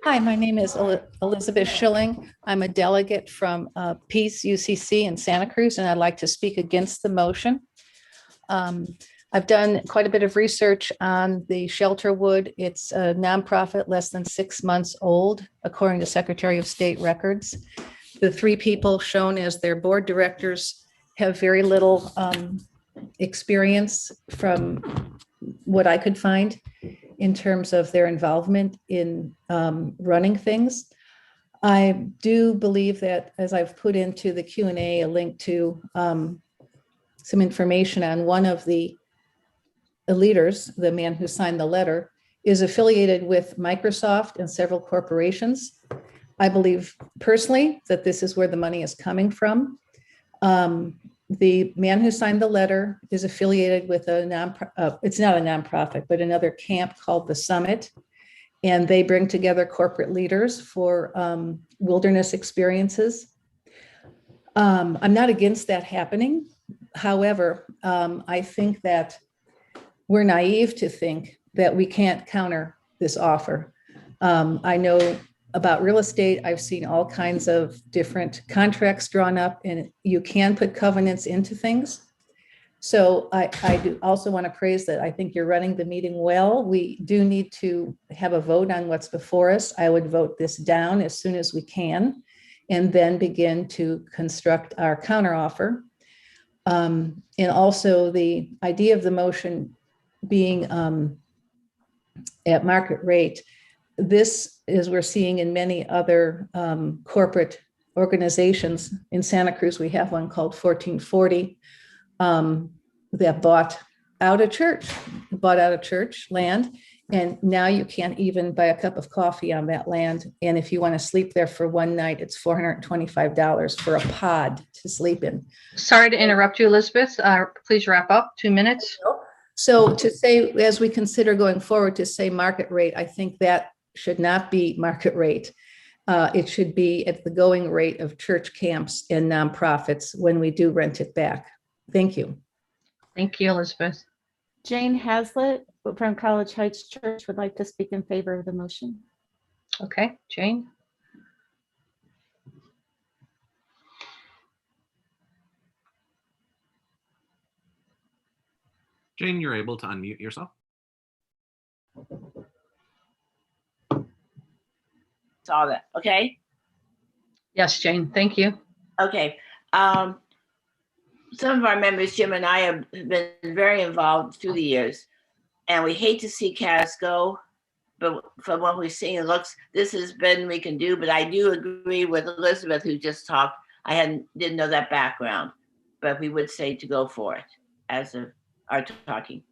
Hi, my name is Elizabeth Schilling. I'm a delegate from Peace UCC in Santa Cruz, and I'd like to speak against the motion. I've done quite a bit of research on the Shelterwood. It's a nonprofit less than 6 months old, according to Secretary of State records. the three people shown as their board directors have very little experience from what I could find in terms of their involvement in running things. I do believe that, as I've put into the Q&A, a link to some information on one of the leaders, the man who signed the letter, is affiliated with Microsoft and several corporations. I believe personally that this is where the money is coming from. The man who signed the letter is affiliated with it's not a nonprofit, but another camp called the Summit. And they bring together corporate leaders for wilderness experiences. I'm not against that happening. However, I think that we're naive to think that we can't counter this offer. I know about real estate. I've seen all kinds of different contracts drawn up, and you can put covenants into things. So I do also want to praise that. I think you're running the meeting well. We do need to have a vote on what's before us. I would vote this down as soon as we can, and then begin to construct our counteroffer. And also the idea of the motion being at market rate. This is we're seeing in many other corporate organizations. In Santa Cruz, we have one called 1440 that bought out a church land. And now you can't even buy a cup of coffee on that land. And if you want to sleep there for one night, it's $425 for a pod to sleep in. Sorry to interrupt you, Elizabeth. Please wrap up. 2 minutes. So to say, as we consider going forward, to say market rate, I think that should not be market rate. It should be at the going rate of church camps and nonprofits when we do rent it back. Thank you. Thank you, Elizabeth. Jane Hazlett from College Heights Church would like to speak in favor of the motion. Okay, Jane. Jane, you're able to unmute yourself. Saw that. Okay. Yes, Jane. Thank you. Okay. Some of our members, Jim and I, have been very involved through the years, and we hate to see CAS go. But from what we've seen, it looks this has been we can do. But I do agree with Elizabeth, who just talked. I didn't know that background, but we would say to go for it as of our talking.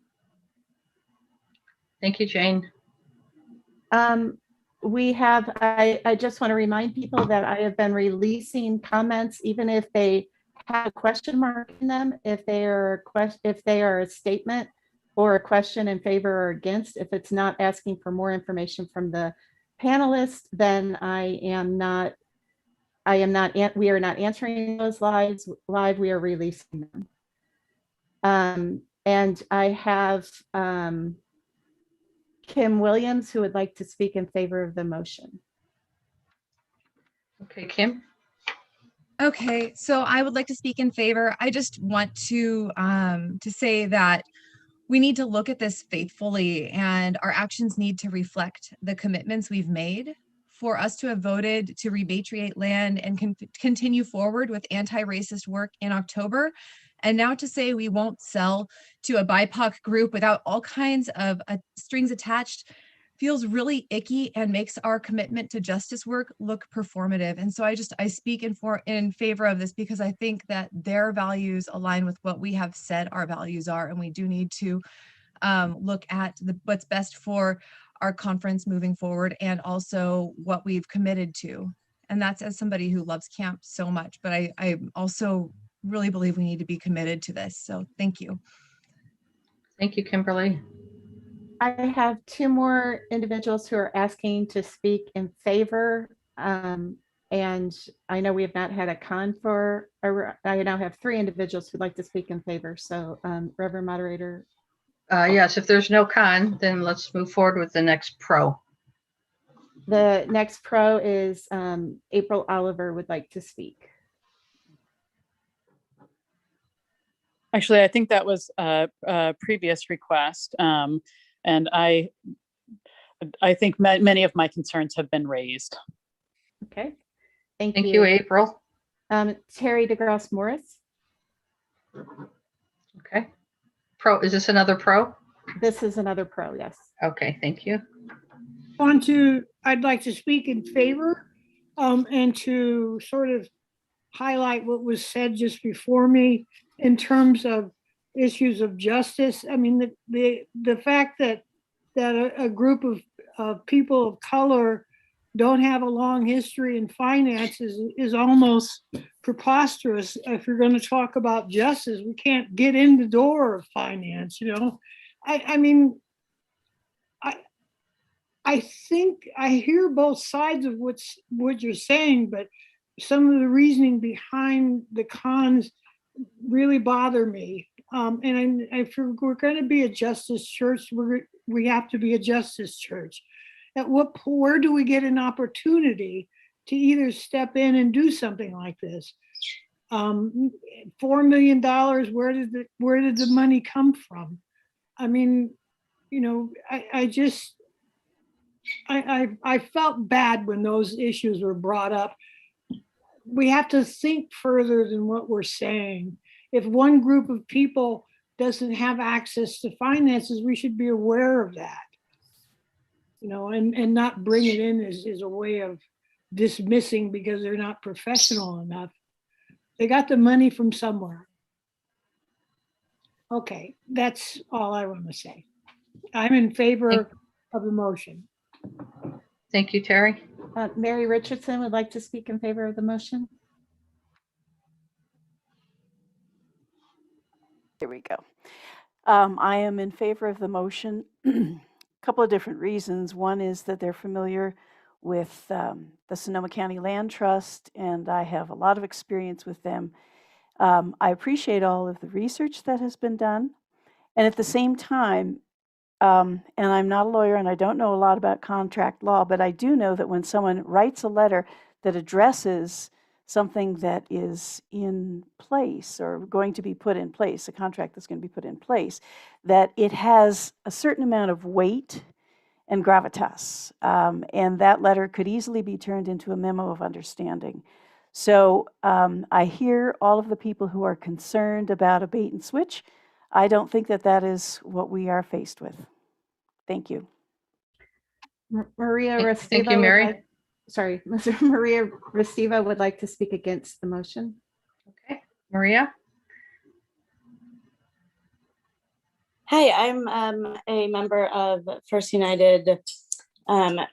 Thank you, Jane. I just want to remind people that I have been releasing comments, even if they have a question mark in them, if they are a statement or a question in favor or against. If it's not asking for more information from the panelists, then we are not answering those live, we are releasing them. And I have Kim Williams, who would like to speak in favor of the motion. Okay, Kim. Okay, so I would like to speak in favor. I just want to say that we need to look at this faithfully, and our actions need to reflect the commitments we've made. For us to have voted to repatriate land and continue forward with anti-racist work in October, and now to say we won't sell to a BIPOC group without all kinds of strings attached feels really icky and makes our commitment to justice work look performative. And so I speak in favor of this because I think that their values align with what we have said our values are, and we do need to look at what's best for our conference moving forward and also what we've committed to. And that's as somebody who loves camp so much, but I also really believe we need to be committed to this. So thank you. Thank you, Kimberly. I have two more individuals who are asking to speak in favor. And I know we have not had a con for, I now have three individuals who'd like to speak in favor. So Reverend Moderator. Yes, if there's no con, then let's move forward with the next pro. The next pro is April Oliver would like to speak. Actually, I think that was a previous request. And I think many of my concerns have been raised. Okay. Thank Thank you, April. Terry DeGrasse Morris. Okay. Pro, is this another pro? This is another pro, yes. Okay, thank you. I'd like to speak in favor and to sort of highlight what was said just before me in terms of issues of justice. I mean, the fact that a group of people of color don't have a long history in finance is almost preposterous. If you're going to talk about justice, we can't get in the door of finance, you know. I mean, I think I hear both sides of what you're saying, but some of the reasoning behind the cons really bother me. And if we're going to be a justice church, we have to be a justice church. Where do we get an opportunity to either step in and do something like this? $4 million, where did the money come from? I mean, you know, I felt bad when those issues were brought up. We have to think further than what we're saying. If one group of people doesn't have access to finances, we should be aware of that, you know, and not bring it in as a way of dismissing because they're not professional enough. They got the money from somewhere. Okay, that's all I want to say. I'm in favor of the motion. Thank you, Terry. Mary Richardson would like to speak in favor of the motion. There we go. I am in favor of the motion. A couple of different reasons. One is that they're familiar with the Sonoma County Land Trust, and I have a lot of experience with them. I appreciate all of the research that has been done. And at the same time, and I'm not a lawyer and I don't know a lot about contract law, but I do know that when someone writes a letter that addresses something that is in place or going to be put in place, a contract that's going to be put in place, that it has a certain amount of weight and gravitas. And that letter could easily be turned into a memo of understanding. So I hear all of the people who are concerned about a bait and switch. I don't think that that is what we are faced with. Thank you. Maria Restivo. Thank you, Mary. Maria Restivo would like to speak against the motion. Okay, Maria. Hi, I'm a member of First United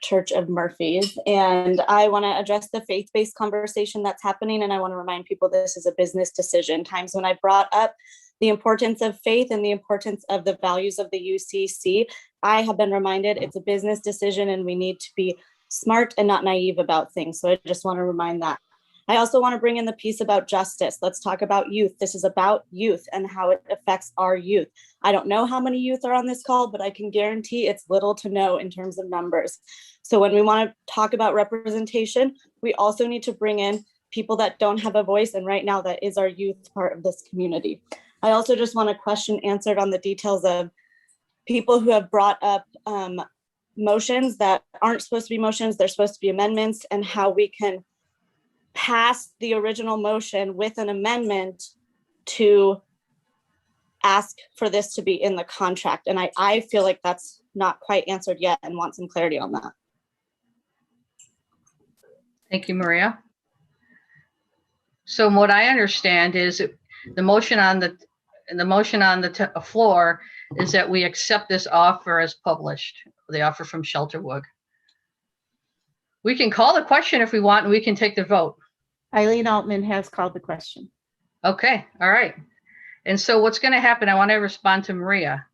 Church of Murphy's, and I want to address the faith-based conversation that's happening, and I want to remind people this is a business decision. Times when I brought up the importance of faith and the importance of the values of the UCC, I have been reminded it's a business decision and we need to be smart and not naive about things. So I just want to remind that. I also want to bring in the piece about justice. Let's talk about youth. This is about youth and how it affects our youth. I don't know how many youth are on this call, but I can guarantee it's little to no in terms of numbers. So when we want to talk about representation, we also need to bring in people that don't have a voice. And right now that is our youth part of this community. I also just want a question answered on the details of people who have brought up motions that aren't supposed to be motions, they're supposed to be amendments, and how we can pass the original motion with an amendment to ask for this to be in the contract. And I feel like that's not quite answered yet and want some clarity on that. Thank you, Maria. So what I understand is the motion on the floor is that we accept this offer as published, the offer from Shelterwood. We can call the question if we want, and we can take the vote. Eileen Altman has called the question. Okay, all right. And so what's going to happen, I want to respond to Maria.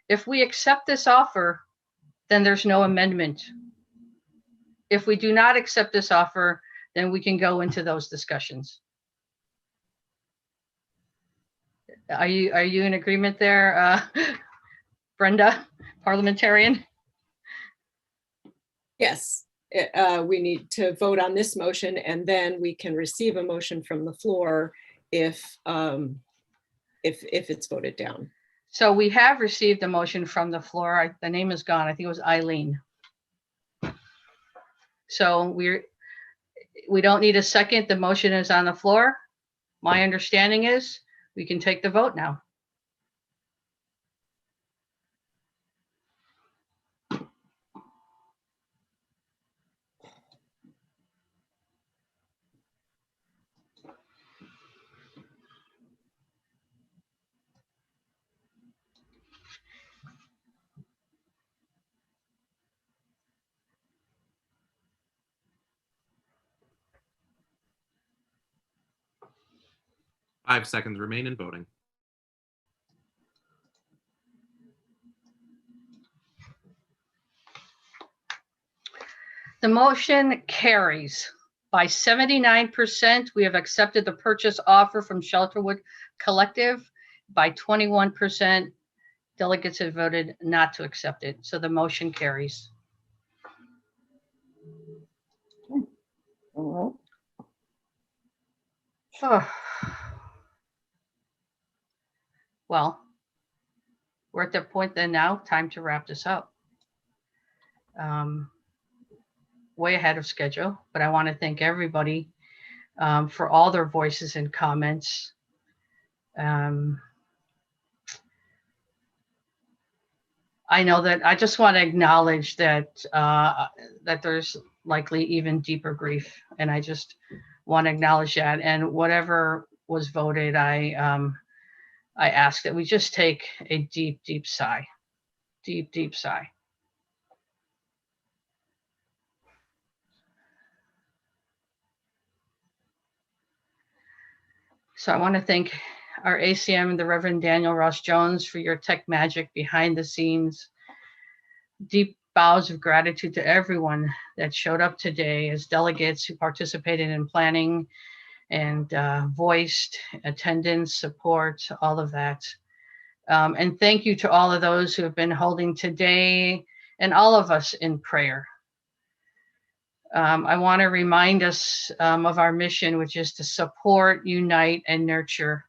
If we accept this offer, then there's no amendment. If we do not accept this offer, then we can go into those discussions. Are you in agreement there, Brenda, parliamentarian? Yes, we need to vote on this motion, and then we can receive a motion from the floor if it's voted down. So we have received a motion from the floor. The name is gone. I think it was Eileen. So We don't need a second. The motion is on the floor. My understanding is we can take the vote now. Five seconds remain in voting. The motion carries by 79%. We have accepted the purchase offer from Shelterwood Collective. By 21%, delegates have voted not to accept it. So the motion carries. All Oh. Well, we're at the point then now, time to wrap this up. Way ahead of schedule, but I want to thank everybody for all their voices and comments. I know that I just want to acknowledge that that there's likely even deeper grief, and I just want to acknowledge that. And whatever was voted, I ask that we just take a deep, deep sigh, deep, deep sigh. So I want to thank our ACM, the Reverend Daniel Ross Jones, for your tech magic behind the scenes. Deep bows of gratitude to everyone that showed up today as delegates who participated in planning and voiced attendance, support, all of that. And thank you to all of those who have been holding today and all of us in prayer. I want to remind us of our mission, which is to support, unite, and nurture.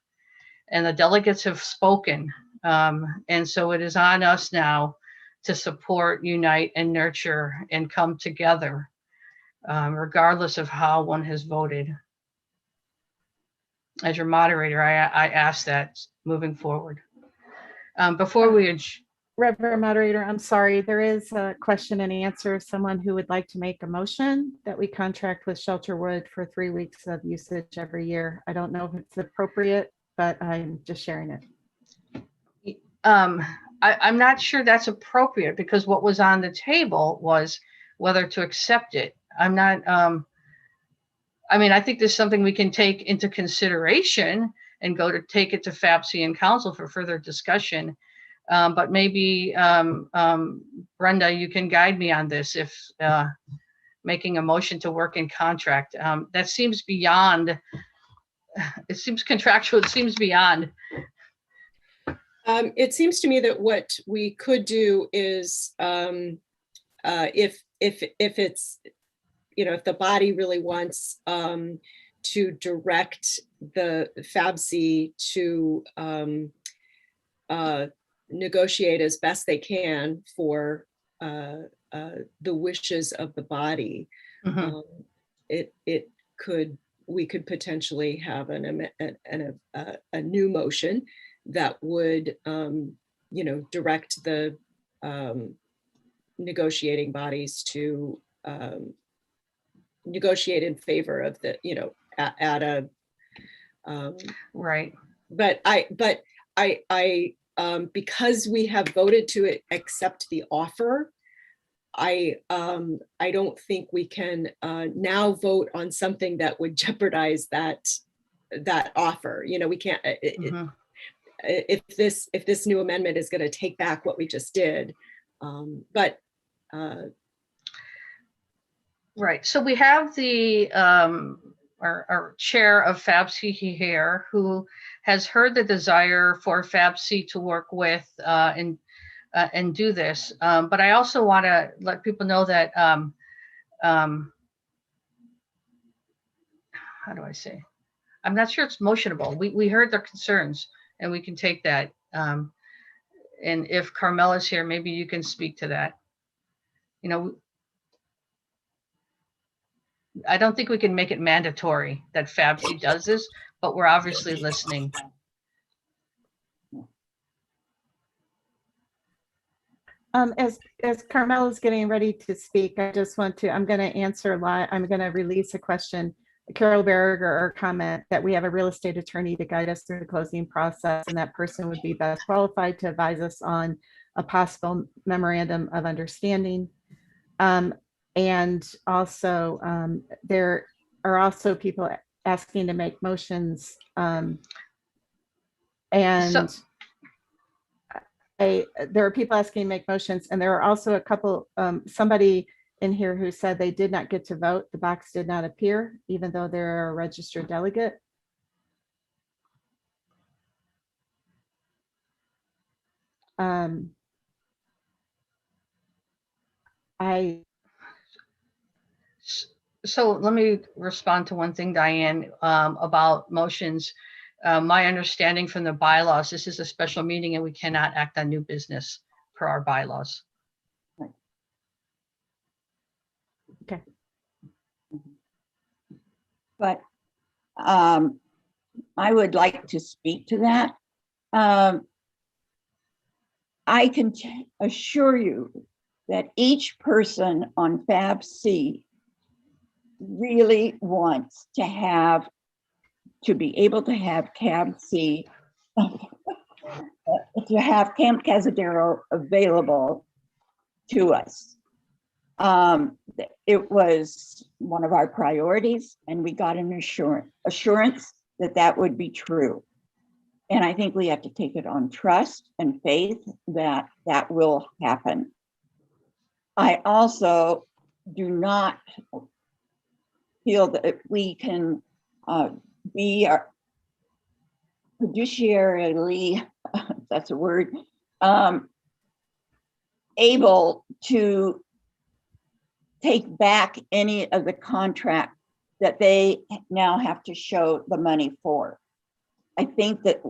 And the delegates have spoken. And so it is on us now to support, unite, and nurture and come together, regardless of how one has voted. As your moderator, I ask that moving forward. Before we Reverend Moderator, I'm sorry, there is a question and answer. Someone who would like to make a motion that we contract with Shelterwood for 3 weeks of usage every year. I don't know if it's appropriate, but I'm just sharing it. I'm not sure that's appropriate because what was on the table was whether to accept it. I'm not, I mean, I think there's something we can take into consideration and go to take it to FABC and council for further discussion. But maybe, Brenda, you can guide me on this if making a motion to work in contract. That seems beyond, it seems contractual, it seems beyond. It seems to me that what we could do is if it's, you know, if the body really wants to direct the FABC to negotiate as best they can for the wishes of the body, we could potentially have a new motion that would, you know, direct the negotiating bodies to negotiate in favor of the, you know, at a right. But I because we have voted to accept the offer, I don't think we can now vote on something that would jeopardize that offer. You know, we can't. If this new amendment is going to take back what we just did, but right. So we have the our chair of FABC here, who has heard the desire for FABC to work with and do this. But I also want to let people know that how do I say? I'm not sure it's motionable. We heard their concerns, and we can take that. And if Carmela's here, maybe you can speak to that. You know, I don't think we can make it mandatory that FABC does this, but we're obviously listening. As Carmela's getting ready to speak, I just want to, I'm going to answer live. I'm going to release a question. Carol Berger, or comment that we have a real estate attorney to guide us through the closing process, and that person would be best qualified to advise us on a possible memorandum of understanding. And also, there are also people asking to make motions. There are people asking to make motions, and there are also a couple, somebody in here who said they did not get to vote. The box did not appear, even though they're a registered delegate. So let me respond to one thing, Diane, about motions. My understanding from the bylaws, this is a special meeting and we cannot act on new business per our bylaws. Okay. But I would like to speak to that. I can assure you that each person on FABC really wants to have, to be able to have CABC, to have Camp Cazadero available to us. It was one of our priorities, and we got an assurance that that would be true. And I think we have to take it on trust and faith that that will happen. I also do not feel that we can be fiduciarily, that's a word, able to take back any of the contract that they now have to show the money for. I think that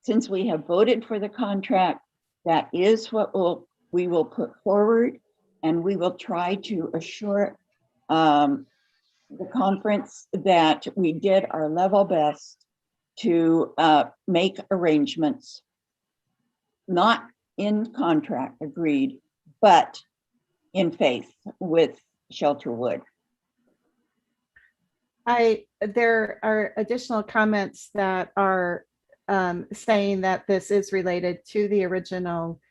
since we have voted for the contract, that is what we will put forward, and we will try to assure the conference that we did our level best to make arrangements, not in contract agreed, but in faith with Shelterwood. There are additional comments that are saying that this is related to the original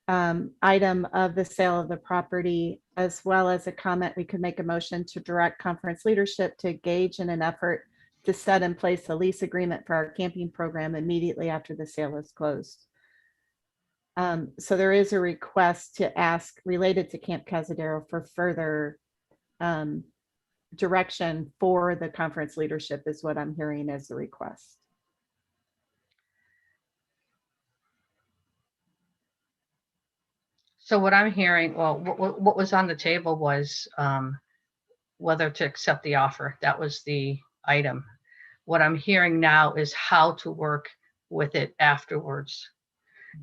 item of the sale of the property, as well as a comment we could make a motion to direct conference leadership to engage in an effort to set in place a lease agreement for our camping program immediately after the sale is closed. So there is a request to ask related to Camp Cazadero for further direction for the conference leadership is what I'm hearing as a request. So what I'm hearing, well, what was on the table was whether to accept the offer. That was the item. What I'm hearing now is how to work with it afterwards.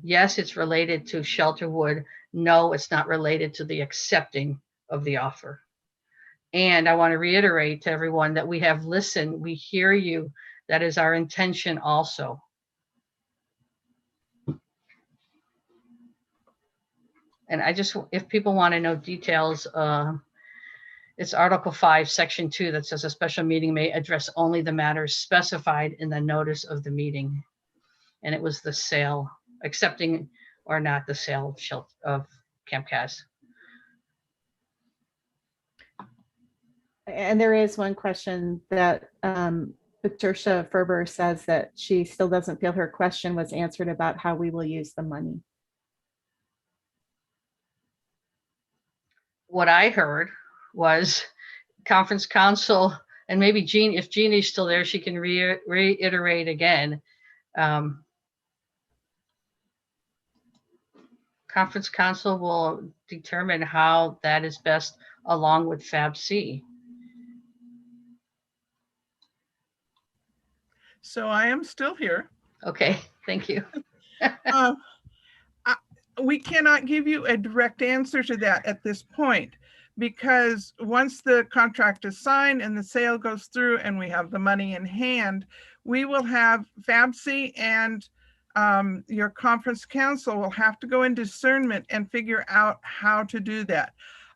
Yes, it's related to Shelterwood. No, it's not related to the accepting of the offer. And I want to reiterate to everyone that we have listened. We hear you. That is our intention also. And I just, if people want to know details, it's Article 5, Section 2 that says a special meeting may address only the matters specified in the notice of the meeting. And it was the sale, accepting or not the sale of Camp Caz. And there is one question that Patricia Ferber says that she still doesn't feel her question was answered about how we will use the money. What I heard was conference council, and maybe Jean, if Jeannie's still there, she can reiterate again. Conference council will determine how that is best along with FABC. So I am still here. Okay, thank you. We cannot give you a direct answer to that at this point, because once the contract is signed and the sale goes through and we have the money in hand, we will have FABC and your conference council will have to go in discernment and figure out how to do that.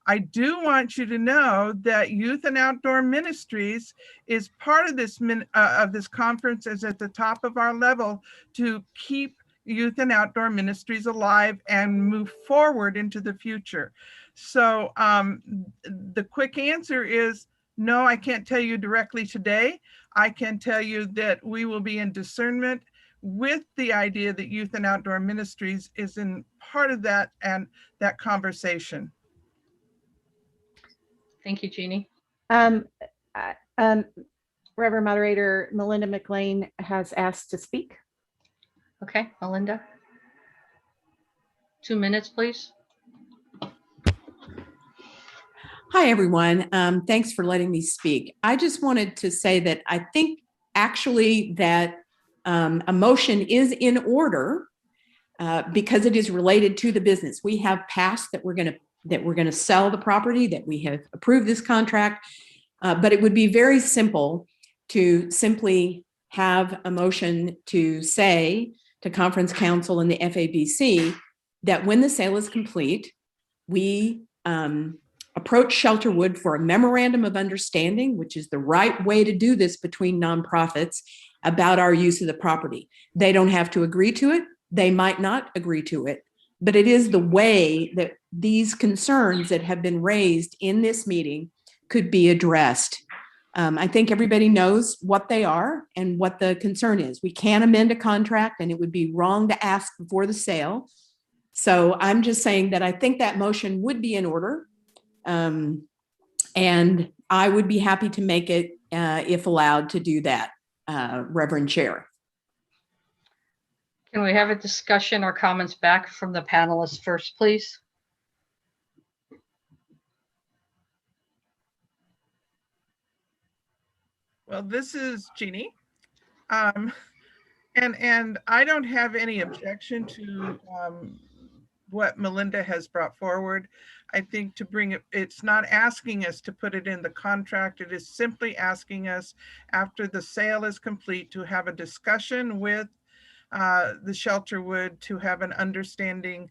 I do want you to know that Youth and Outdoor Ministries is part of this conference, is at the top of our level to keep Youth and Outdoor Ministries alive and move forward into the future. So the quick answer is no, I can't tell you directly today. I can tell you that we will be in discernment with the idea that Youth and Outdoor Ministries is in part of that and that conversation. Thank you, Jeannie. Reverend Moderator, Melinda McLean has asked to speak. Okay, Melinda. 2 minutes, please. Hi, everyone. Thanks for letting me speak. I just wanted to say that I think actually that a motion is in order because it is related to the business. We have passed that we're going to sell the property, that we have approved this contract, but it would be very simple to simply have a motion to say to Conference Council and the FABC that when the sale is complete, we approach Shelterwood for a memorandum of understanding, which is the right way to do this between nonprofits, about our use of the property. They don't have to agree to it. They might not agree to it, but it is the way that these concerns that have been raised in this meeting could be addressed. I think everybody knows what they are and what the concern is. We can't amend a contract, and it would be wrong to ask before the sale. So I'm just saying that I think that motion would be in order. And I would be happy to make it if allowed to do that, Reverend Chair. Can we have a discussion or comments back from the panelists first, please? Well, this is Jeannie. And I don't have any objection to what Melinda has brought forward. I think to bring it, it's not asking us to put it in the contract. It is simply asking us after the sale is complete to have a discussion with the Shelterwood to have an understanding,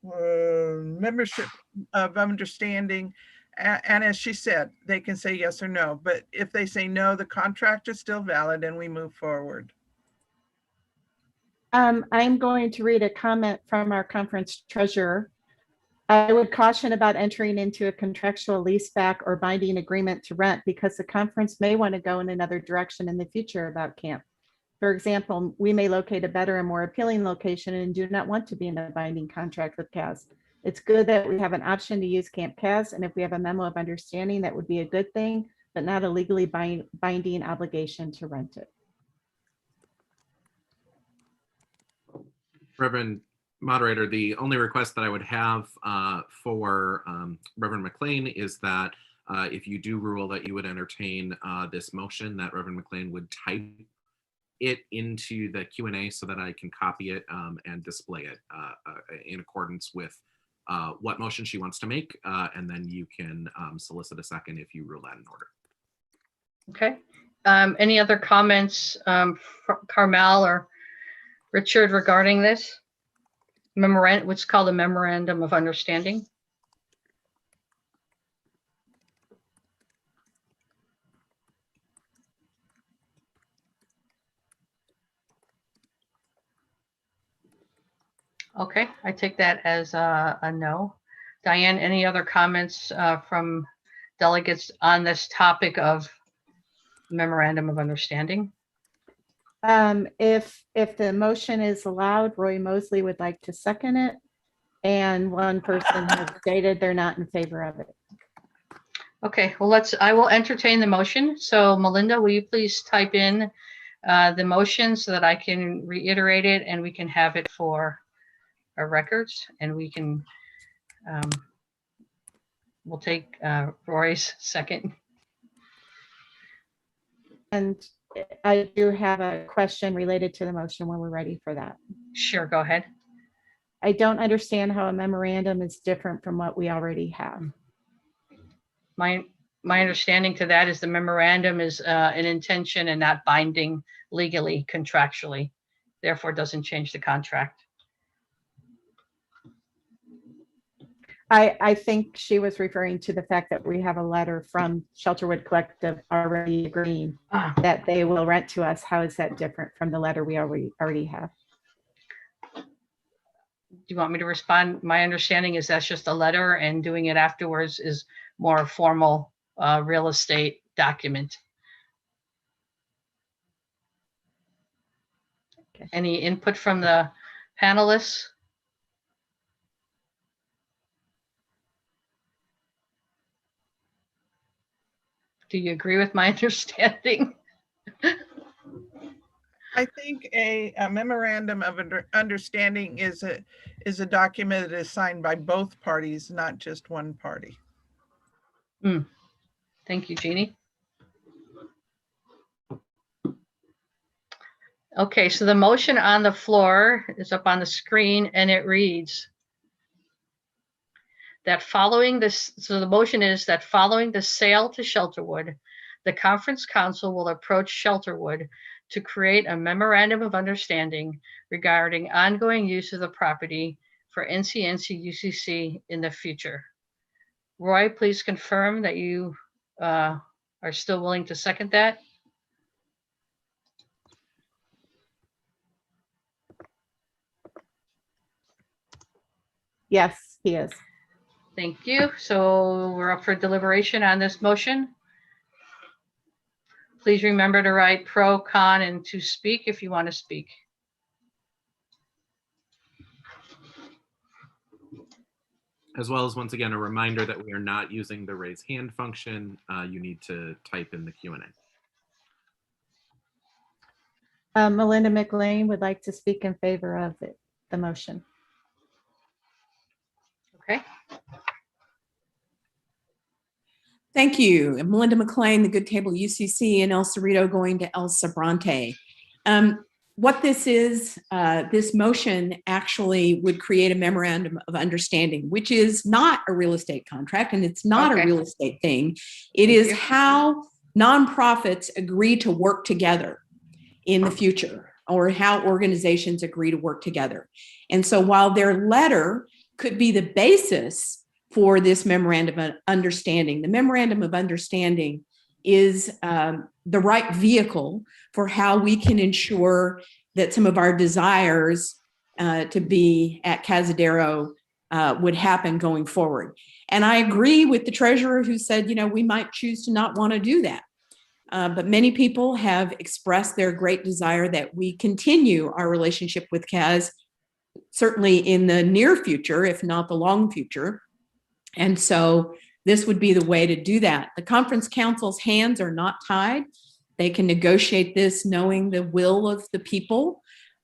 membership of understanding. And as she said, they can say yes or no, but if they say no, the contract is still valid and we move forward. I'm going to read a comment from our conference treasurer. I would caution about entering into a contractual leaseback or binding agreement to rent because the conference may want to go in another direction in the future about camp. For example, we may locate a better and more appealing location and do not want to be in a binding contract with CAS. It's good that we have an option to use Camp CAS, and if we have a memo of understanding, that would be a good thing, but not a legally binding obligation to rent it. Reverend Moderator, the only request that I would have for Reverend McLean is that if you do rule that you would entertain this motion, that Reverend McLean would type it into the Q&A so that I can copy it and display it in accordance with what motion she wants to make, and then you can solicit a second if you rule that in order. Okay. Any other comments from Carmel or Richard regarding this memorandum, what's called a memorandum of understanding? Okay, I take that as a no. Diane, any other comments from delegates on this topic of memorandum of understanding? If the motion is allowed, Roy Mosley would like to second it, and one person has stated they're not in favor of it. Okay, well, I will entertain the motion. So Melinda, will you please type in the motion so that I can reiterate it and we can have it for our records, and we can, we'll take Roy's second. And I do have a question related to the motion when we're ready for that. Sure, go ahead. I don't understand how a memorandum is different from what we already have. My understanding to that is the memorandum is an intention and not binding legally, contractually. Therefore, doesn't change the contract. I think she was referring to the fact that we have a letter from Shelterwood Collective already agreeing that they will rent to us. How is that different from the letter we already have? Do you want me to respond? My understanding is that's just a letter, and doing it afterwards is more formal real estate document. Okay. Any input from the panelists? Do you agree with my understanding? I think a memorandum of understanding is a document that is signed by both parties, not just one party. Thank you, Jeannie. Okay, so the motion on the floor is up on the screen, and it reads that following this, so the motion is that following the sale to Shelterwood, the conference council will approach Shelterwood to create a memorandum of understanding regarding ongoing use of the property for NCNC UCC in the future. Roy, please confirm that you are still willing to second that. Yes, he is. Thank you. So we're up for deliberation on this motion. Please remember to write pro, con, and to speak if you want to speak. As well as, once again, a reminder that we are not using the raise hand function. You need to type in the Q&A. Melinda McLean would like to speak in favor of the motion. Okay. Thank you. And Melinda McLean, the Good Table UCC, and El Cerrito going to El Sobrante. What this is, this motion actually would create a memorandum of understanding, which is not a real estate contract, and it's not a real estate thing. It is how nonprofits agree to work together in the future, or how organizations agree to work together. And so while their letter could be the basis for this memorandum of understanding, the memorandum of understanding is the right vehicle for how we can ensure that some of our desires to be at Cazadero would happen going forward. And I agree with the treasurer who said, you know, we might choose to not want to do that. But many people have expressed their great desire that we continue our relationship with Caz, certainly in the near future, if not the long future. And so this would be the way to do that. The conference council's hands are not tied. They can negotiate this knowing the will of the people.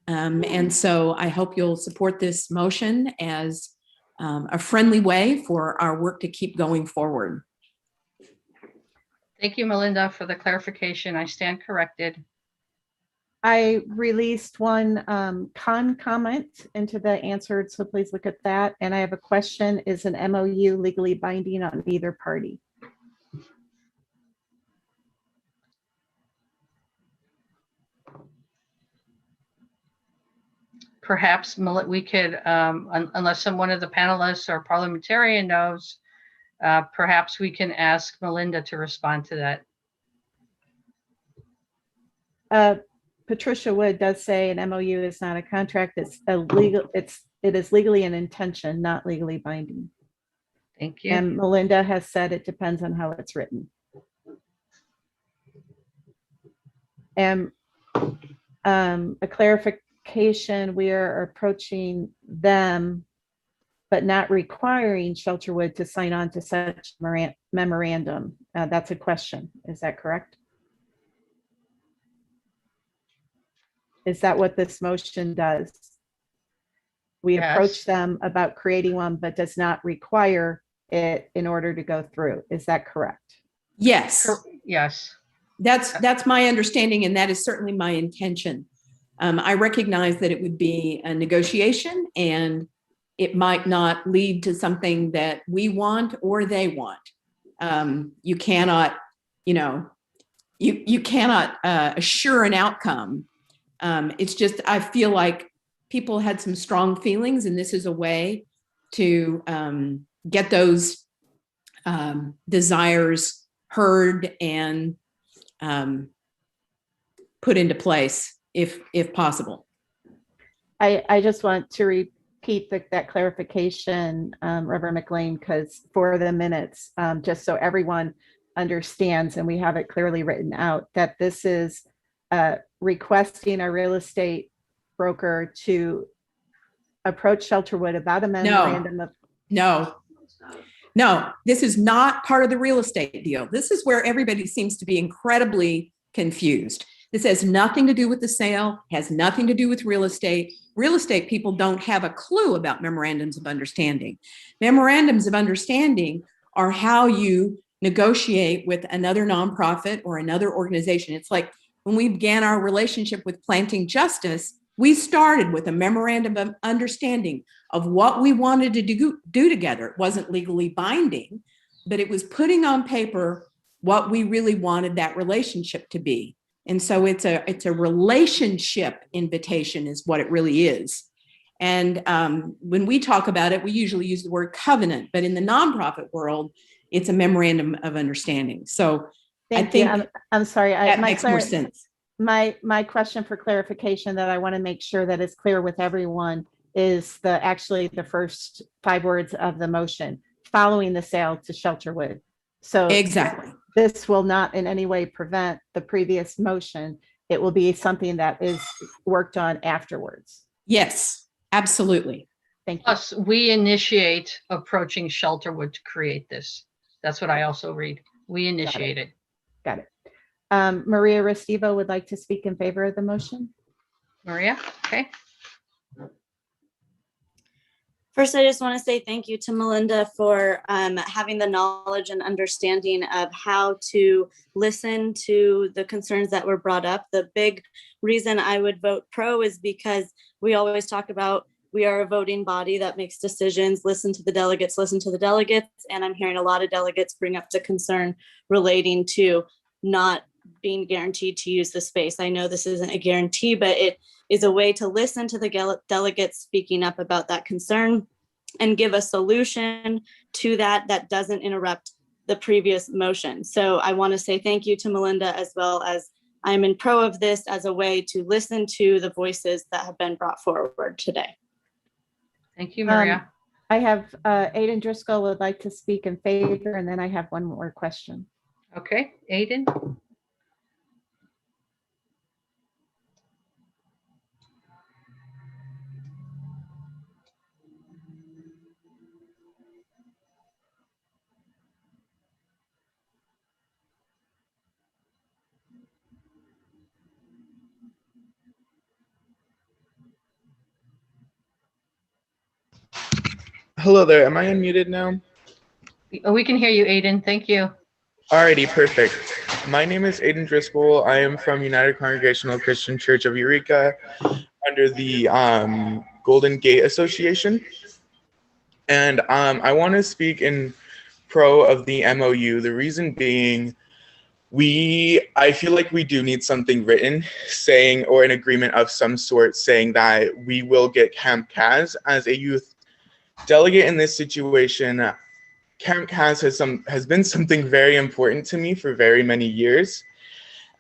And so I hope you'll support this motion as a friendly way for our work to keep going forward. Thank you, Melinda, for the clarification. I stand corrected. I released one con comment into the answered, so please look at that. And I have a question. Is an MOU legally binding on either party? Perhaps we could, unless one of the panelists or parliamentarian knows, perhaps we can ask Melinda to respond to that. Patricia Wood does say an MOU is not a contract. It's a legal. It is legally an intention, not legally binding. Thank you. And Melinda has said it depends on how it's written. And a clarification: we are approaching them, but not requiring Shelterwood to sign on to such memorandum. That's a question. Is that correct? Is that what this motion does? We approach them about creating one, but does not require it in order to go through. Is that correct? Yes. Yes. That's my understanding, and that is certainly my intention. I recognize that it would be a negotiation, and it might not lead to something that we want or they want. You cannot, you cannot assure an outcome. It's just, I feel like people had some strong feelings, and this is a way to get those desires heard and put into place if possible. I just want to repeat that clarification, Reverend McLean, because for the minutes, just so everyone understands, and we have it clearly written out, that this is requesting a real estate broker to approach Shelterwood about a memorandum of. No, this is not part of the real estate deal. This is where everybody seems to be incredibly confused. This has nothing to do with the sale, has nothing to do with real estate. Real estate people don't have a clue about memorandums of understanding. Memorandums of understanding are how you negotiate with another nonprofit or another organization. It's like when we began our relationship with Planting Justice, we started with a memorandum of understanding of what we wanted to do together. It wasn't legally binding, but it was putting on paper what we really wanted that relationship to be. And so it's a relationship invitation is what it really is. And when we talk about it, we usually use the word covenant, but in the nonprofit world, it's a memorandum of understanding. So Thank you. I'm sorry. That makes more sense. My question for clarification that I want to make sure that is clear with everyone is actually the first 5 words of the motion, following the sale to Shelterwood. So exactly, this will not in any way prevent the previous motion. It will be something that is worked on afterwards. Yes, absolutely. Thank you. Plus, we initiate approaching Shelterwood to create this. That's what I also read. We initiate it. Got it. Maria Restivo would like to speak in favor of the motion. Maria, okay. First, I just want to say thank you to Melinda for having the knowledge and understanding of how to listen to the concerns that were brought up. The big reason I would vote pro is because we always talk about we are a voting body that makes decisions, listen to the delegates. And I'm hearing a lot of delegates bring up the concern relating to not being guaranteed to use the space. I know this isn't a guarantee, but it is a way to listen to the delegates speaking up about that concern and give a solution to that doesn't interrupt the previous motion. So I want to say thank you to Melinda, as well as I'm in pro of this as a way to listen to the voices that have been brought forward today. Thank you, Maria. I have Aiden Driscoll would like to speak in favor, and then I have one more question. Okay, Aiden. Hello there. Am I unmuted now? We can hear you, Aiden. Thank you. Alrighty, perfect. My name is Aiden Driscoll. I am from United Congregational Christian Church of Eureka under the Golden Gate Association. And I want to speak in pro of the MOU. The reason being, I feel like we do need something written saying, or an agreement of some sort saying that we will get Camp Kaz as a youth delegate in this situation. Camp Kaz has been something very important to me for very many years.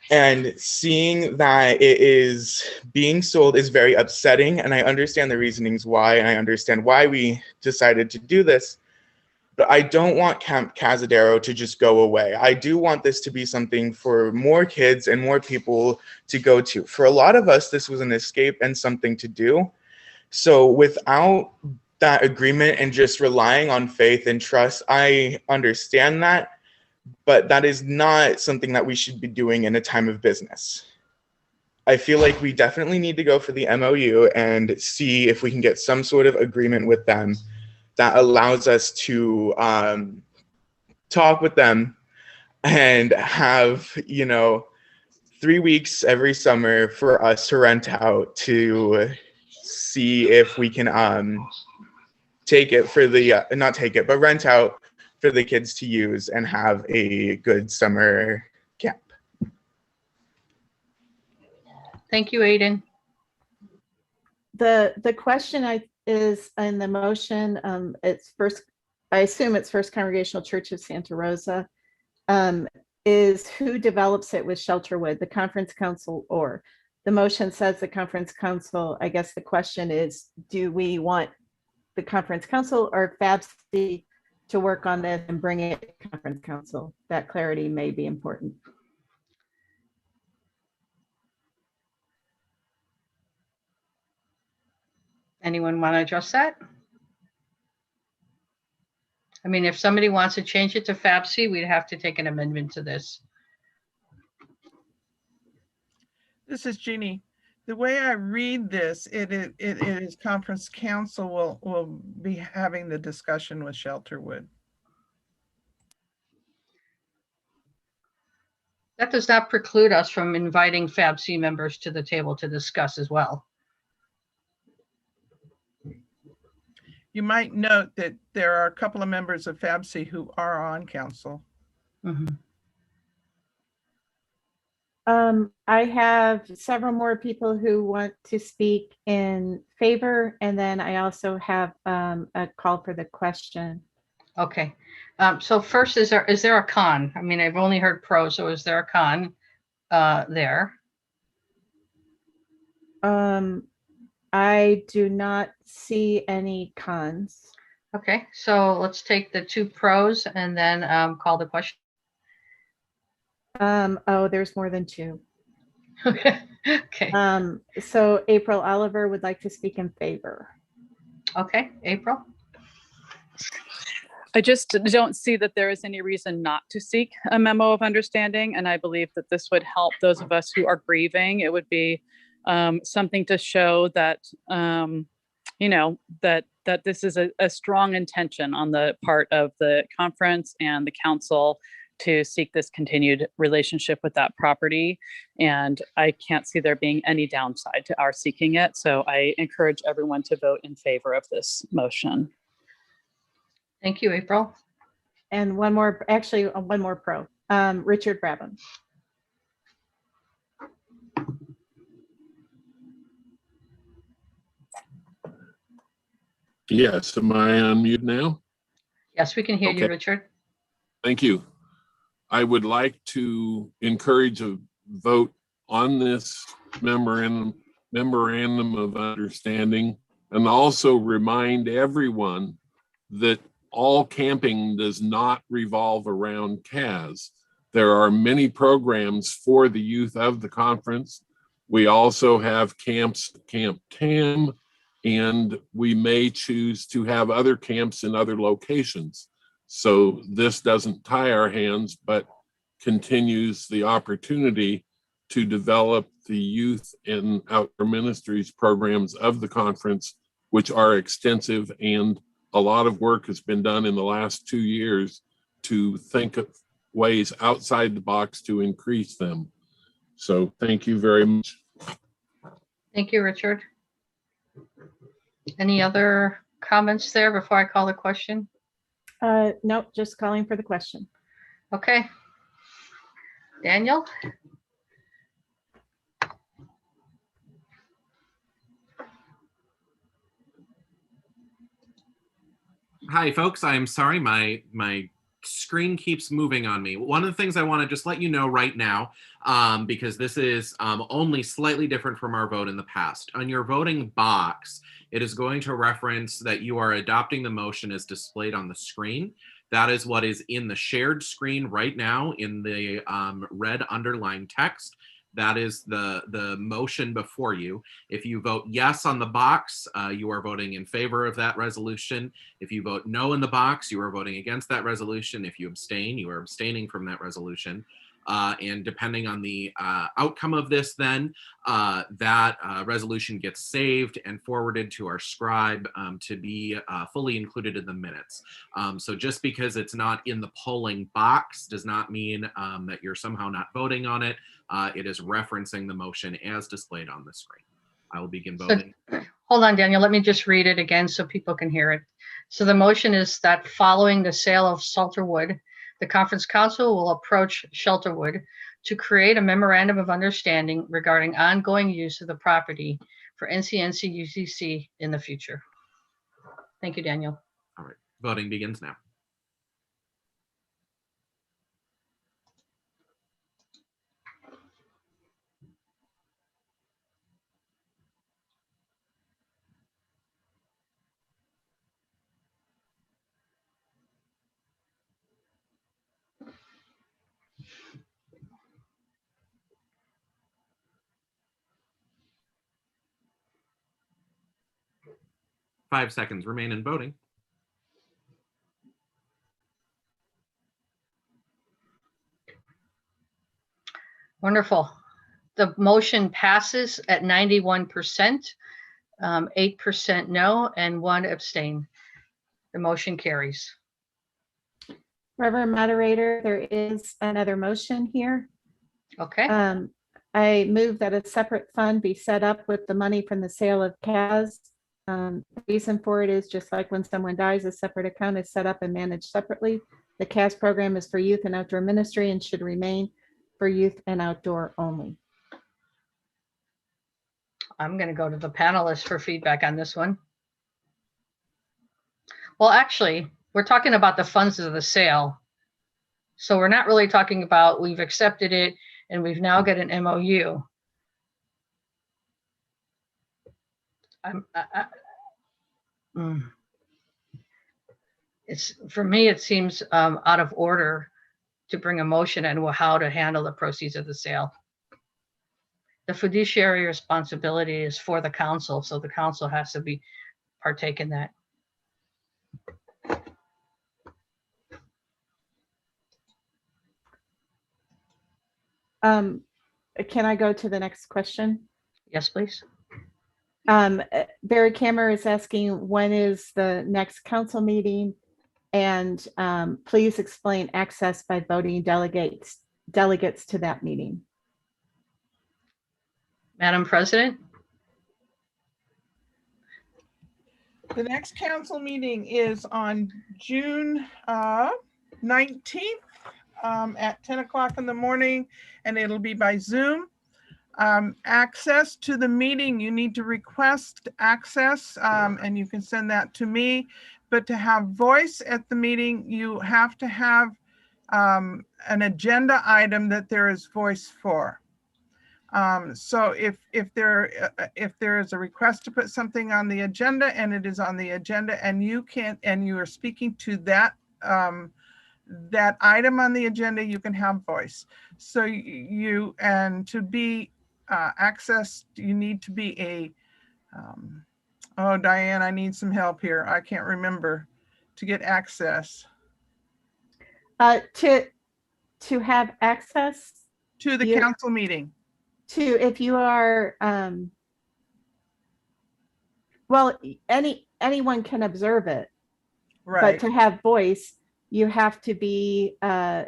And seeing that it is being sold is very upsetting. And I understand the reasonings why, and I understand why we decided to do this. But I don't want Camp Cazadero to just go away. I do want this to be something for more kids and more people to go to. For a lot of us, this was an escape and something to do. So without that agreement and just relying on faith and trust, I understand that, but that is not something that we should be doing in a time of business. I feel like we definitely need to go for the MOU and see if we can get some sort of agreement with them that allows us to talk with them and have, 3 weeks every summer for us to rent out to see if we can take it for the, not take it, but rent out for the kids to use and have a good summer camp. Thank you, Aiden. The question is in the motion, it's first, I assume it's First Congregational Church of Santa Rosa, is who develops it with Shelterwood, the conference council, or the motion says the conference council. I guess the question is, do we want the conference council or FABC to work on this and bring it to conference council? That clarity may be important. Anyone want to address that? I mean, if somebody wants to change it to FABC, we'd have to take an amendment to this. This is Jeannie. The way I read this, it is conference council will be having the discussion with Shelterwood. That does not preclude us from inviting FABC members to the table to discuss as well. You might note that there are a couple of members of FABC who are on council. Mm-hmm. I have several more people who want to speak in favor, and then I also have a call for the question. Okay. So first, is there a con? I mean, I've only heard pro, so is there a con there? I do not see any cons. Okay, so let's take the 2 pros and then call the question. Oh, there's more than 2. Okay. Okay. So April Oliver would like to speak in favor. Okay, April. I just don't see that there is any reason not to seek a memo of understanding. And I believe that this would help those of us who are grieving. It would be something to show that, you know, that this is a strong intention on the part of the conference and the council to seek this continued relationship with that property. And I can't see there being any downside to our seeking it. So I encourage everyone to vote in favor of this motion. Thank you, April. And one more, actually one more pro, Richard Brabham. Yes, am I on mute now? Yes, we can hear you, Okay. Richard. Thank you. I would like to encourage a vote on this memorandum of understanding, and also remind everyone that all camping does not revolve around CAS. There are many programs for the youth of the conference. We also have camps, Camp TAM, and we may choose to have other camps in other locations. So this doesn't tie our hands, but continues the opportunity to develop the youth and outdoor ministries programs of the conference, which are extensive, and a lot of work has been done in the last 2 years to think of ways outside the box to increase them. So thank you very much. Thank you, Richard. Any other comments there before I call the question? Nope, just calling for the question. Okay. Daniel? Hi, folks. I'm sorry, my screen keeps moving on me. One of the things I want to just let you know right now, because this is only slightly different from our vote in the past. On your voting box, it is going to reference that you are adopting the motion as displayed on the screen. That is what is in the shared screen right now in the red underlined text. That is the motion before you. If you vote yes on the box, you are voting in favor of that resolution. If you vote no in the box, you are voting against that resolution. If you abstain, you are abstaining from that resolution. And depending on the outcome of this, then that resolution gets saved and forwarded to our scribe to be fully included in the minutes. So just because it's not in the polling box does not mean that you're somehow not voting on it. It is referencing the motion as displayed on the screen. I will begin voting. So, hold on, Daniel. Let me just read it again so people can hear it. So the motion is that following the sale of Shelterwood, the conference council will approach Shelterwood to create a memorandum of understanding regarding ongoing use of the property for NCNC UCC in the future. Thank you, Daniel. All right, voting begins now. Five seconds remain in voting. Wonderful. The motion passes at 91%, 8% no, and 1 abstain. The motion carries. Reverend Moderator, there is another motion here. Okay. I move that a separate fund be set up with the money from the sale of CAS. The reason for it is just like when someone dies, a separate account is set up and managed separately. The CAS program is for youth and outdoor ministry and should remain for youth and outdoor only. I'm going to go to the panelists for feedback on this one. Well, actually, we're talking about the funds of the sale. So we're not really talking about we've accepted it and we've now got an MOU. It's for me, it seems out of order to bring a motion on how to handle the proceeds of the sale. The fiduciary responsibility is for the council, so the council has to be partake in that. Can I go to the next question? Yes, please. Barry Kammer is asking, when is the next council meeting? And please explain access by voting delegates to that meeting. Madam President? The next council meeting is on June 19th at 10 o'clock in the morning, and it'll be by Zoom. Access to the meeting, you need to request access, and you can send that to me. But to have voice at the meeting, you have to have an agenda item that there is voice for. So if there is a request to put something on the agenda and it is on the agenda and you are speaking to that that item on the agenda, you can have voice. So to be accessed, you need to be a oh, Diane, I need some help here. I can't remember to get access. To have access to the council meeting. If you are, well, anyone can observe it, right? But to have voice, you have to be a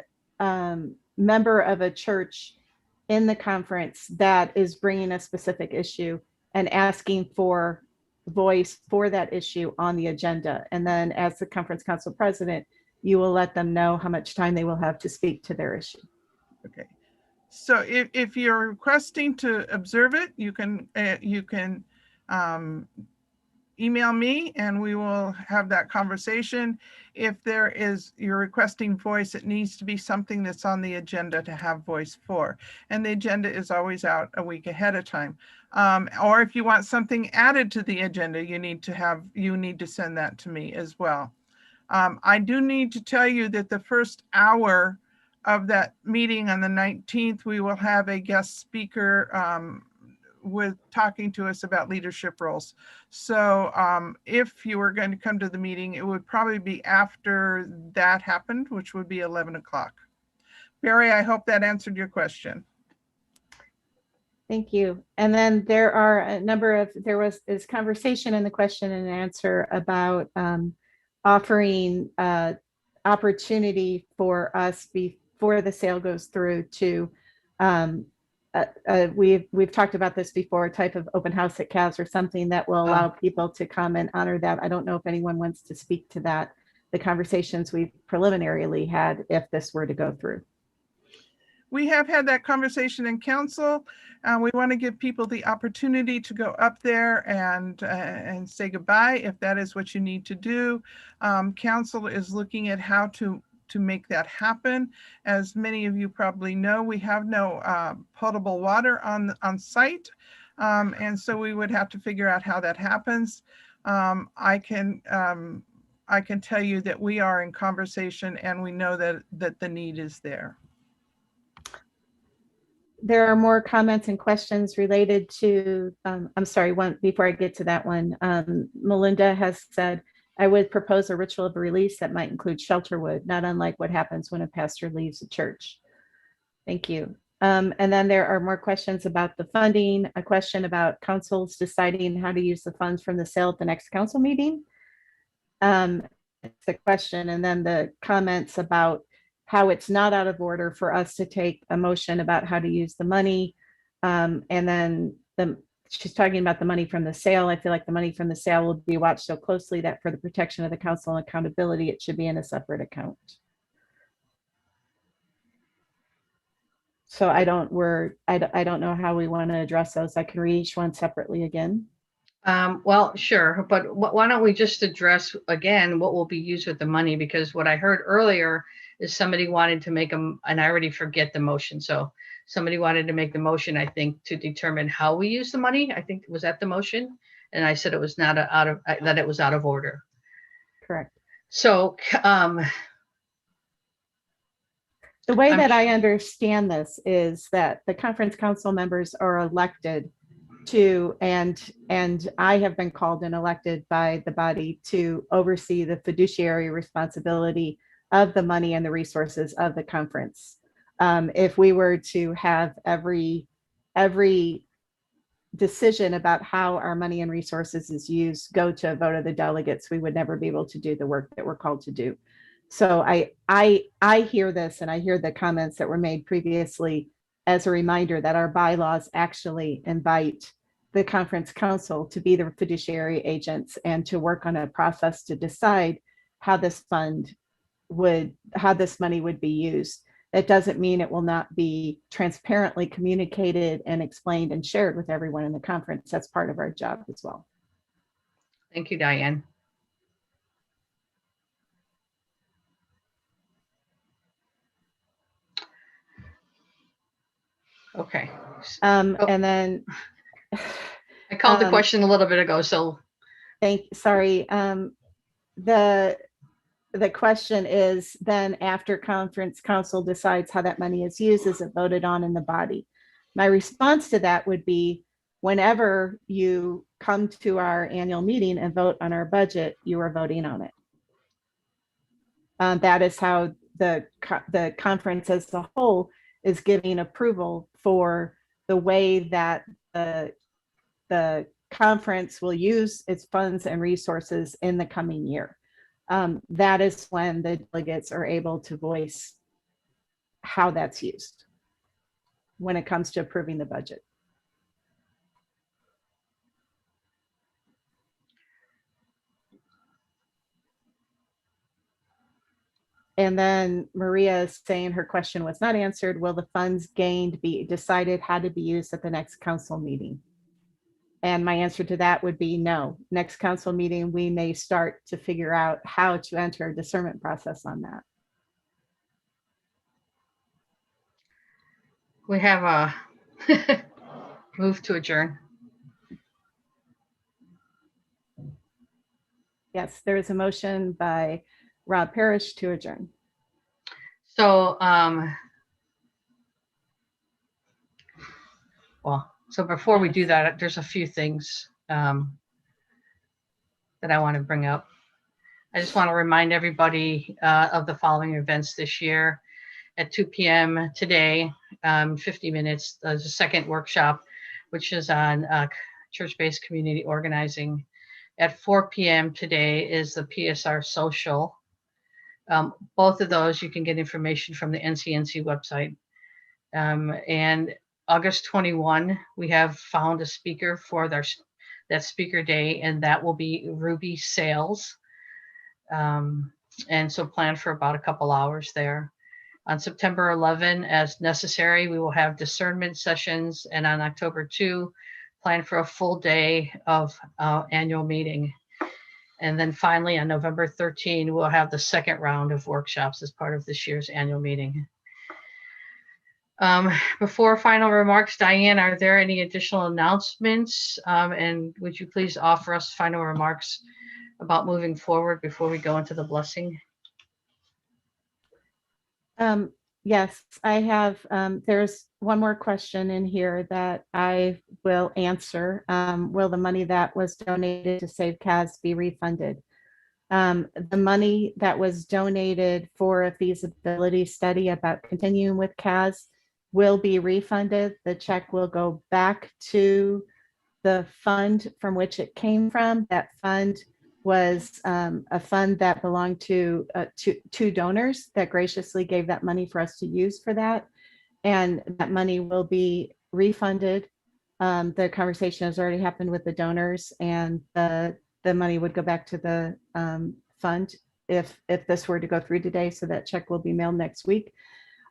member of a church in the conference that is bringing a specific issue and asking for voice for that issue on the agenda. And then as the conference council president, you will let them know how much time they will have to speak to their issue. Okay. So if you're requesting to observe it, you can email me and we will have that conversation. If you're requesting voice, it needs to be something that's on the agenda to have voice for. And the agenda is always out a week ahead of time. Or if you want something added to the agenda, you need to send that to me as well. I do need to tell you that the first hour of that meeting on the 19th, we will have a guest speaker with talking to us about leadership roles. So if you were going to come to the meeting, it would probably be after that happened, which would be 11 o'clock. Barry, I hope that answered your question. Thank you. And then there are a number of, there was this conversation in the question and answer about offering opportunity for us before the sale goes through to we've talked about this before, a type of open house at CAS or something that will allow people to come and honor that. I don't know if anyone wants to speak to that, the conversations we've preliminarily had, if this were to go through. We have had that conversation in council. We want to give people the opportunity to go up there and say goodbye if that is what you need to do. Council is looking at how to make that happen. As many of you probably know, we have no potable water on site. And so we would have to figure out how that happens. I can tell you that we are in conversation and we know that the need is there. There are more comments and questions related to, I'm sorry, one before I get to that one. Melinda has said, I would propose a ritual of release that might include shelter wood, not unlike what happens when a pastor leaves a church. Thank you. And then there are more questions about the funding, a question about councils deciding how to use the funds from the sale at the next council meeting. It's the question, and then the comments about how it's not out of order for us to take a motion about how to use the money. And then she's talking about the money from the sale. I feel like the money from the sale will be watched so closely that for the protection of the council and accountability, it should be in a separate account. So I don't know how we want to address those. I can read each one separately again. Well, sure, but why don't we just address again what will be used with the money? Because what I heard earlier is somebody wanted to make and I already forget the motion. So somebody wanted to make the motion, I think, to determine how we use the money. I think, was that the motion? And I said it was not that it was out of order. Correct. So the way that I understand this is that the conference council members are elected to, and I have been called and elected by the body to oversee the fiduciary responsibility of the money and the resources of the conference. If we were to have every decision about how our money and resources is used go to a vote of the delegates, we would never be able to do the work that we're called to do. So I hear this, and I hear the comments that were made previously as a reminder that our bylaws actually invite the conference council to be the fiduciary agents and to work on a process to decide how this money would be used. That doesn't mean it will not be transparently communicated and explained and shared with everyone in the conference. That's part of our job as well. Thank you, Diane. Okay. And then I called the question a little bit ago, so. Sorry. The question is, then after conference council decides how that money is used, is it voted on in the body? My response to that would be, whenever you come to our annual meeting and vote on our budget, you are voting on it. That is how the conference as a whole is giving approval for the way that the conference will use its funds and resources in the coming year. That is when the delegates are able to voice how that's used when it comes to approving the budget. And then Maria is saying her question was not answered. Will the funds gained be decided how to be used at the next council meeting? And my answer to that would be no. Next council meeting, we may start to figure out how to enter a discernment process on that. We have a move to adjourn. Yes, there is a motion by Rob Parrish to adjourn. So, so before we do that, there's a few things that I want to bring up. I just want to remind everybody of the following events this year. At 2 p.m. today, 50 minutes, there's a second workshop, which is on church-based community organizing. At 4 p.m. today is the PSR social. Both of those, you can get information from the NCNC website. And August 21, we have found a speaker for that speaker day, and that will be Ruby Sales. And so plan for about a couple hours there. On September 11, as necessary, we will have discernment sessions, and on October 2, plan for a full day of annual meeting. And then finally, on November 13, we'll have the second round of workshops as part of this year's annual meeting. Before final remarks, Diane, are there any additional announcements? And would you please offer us final remarks about moving forward before we go into the blessing? Yes, I have. There's one more question in here that I will answer. Will the money that was donated to Save Kaz be refunded? The money that was donated for a feasibility study about continuing with Kaz will be refunded. The check will go back to the fund from which it came from. That fund was a fund that belonged to two donors that graciously gave that money for us to use for that. And that money will be refunded. The conversation has already happened with the donors, and the money would go back to the fund if this were to go through today. So that check will be mailed next week.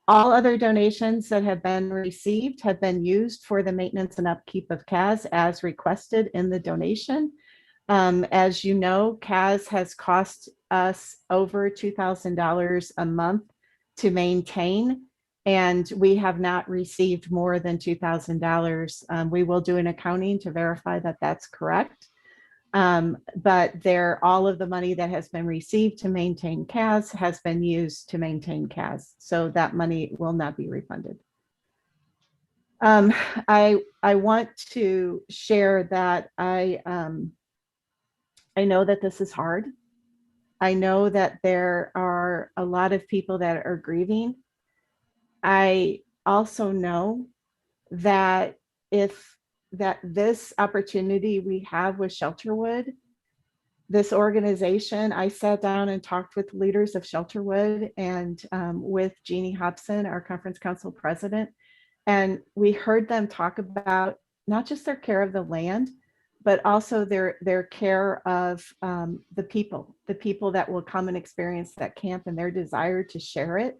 All other donations that have been received have been used for the maintenance and upkeep of Kaz as requested in the donation. As you know, Kaz has cost us over $2,000 a month to maintain, and we have not received more than $2,000. We will do an accounting to verify that that's correct. But all of the money that has been received to maintain Kaz has been used to maintain Kaz. So that money will not be refunded. I want to share that I know that this is hard. I know that there are a lot of people that are grieving. I also know that this opportunity we have with Shelterwood, this organization, I sat down and talked with leaders of Shelterwood and with Jeannie Hobson, our conference council president, and we heard them talk about not just their care of the land, but also their care of the people that will come and experience that camp and their desire to share it.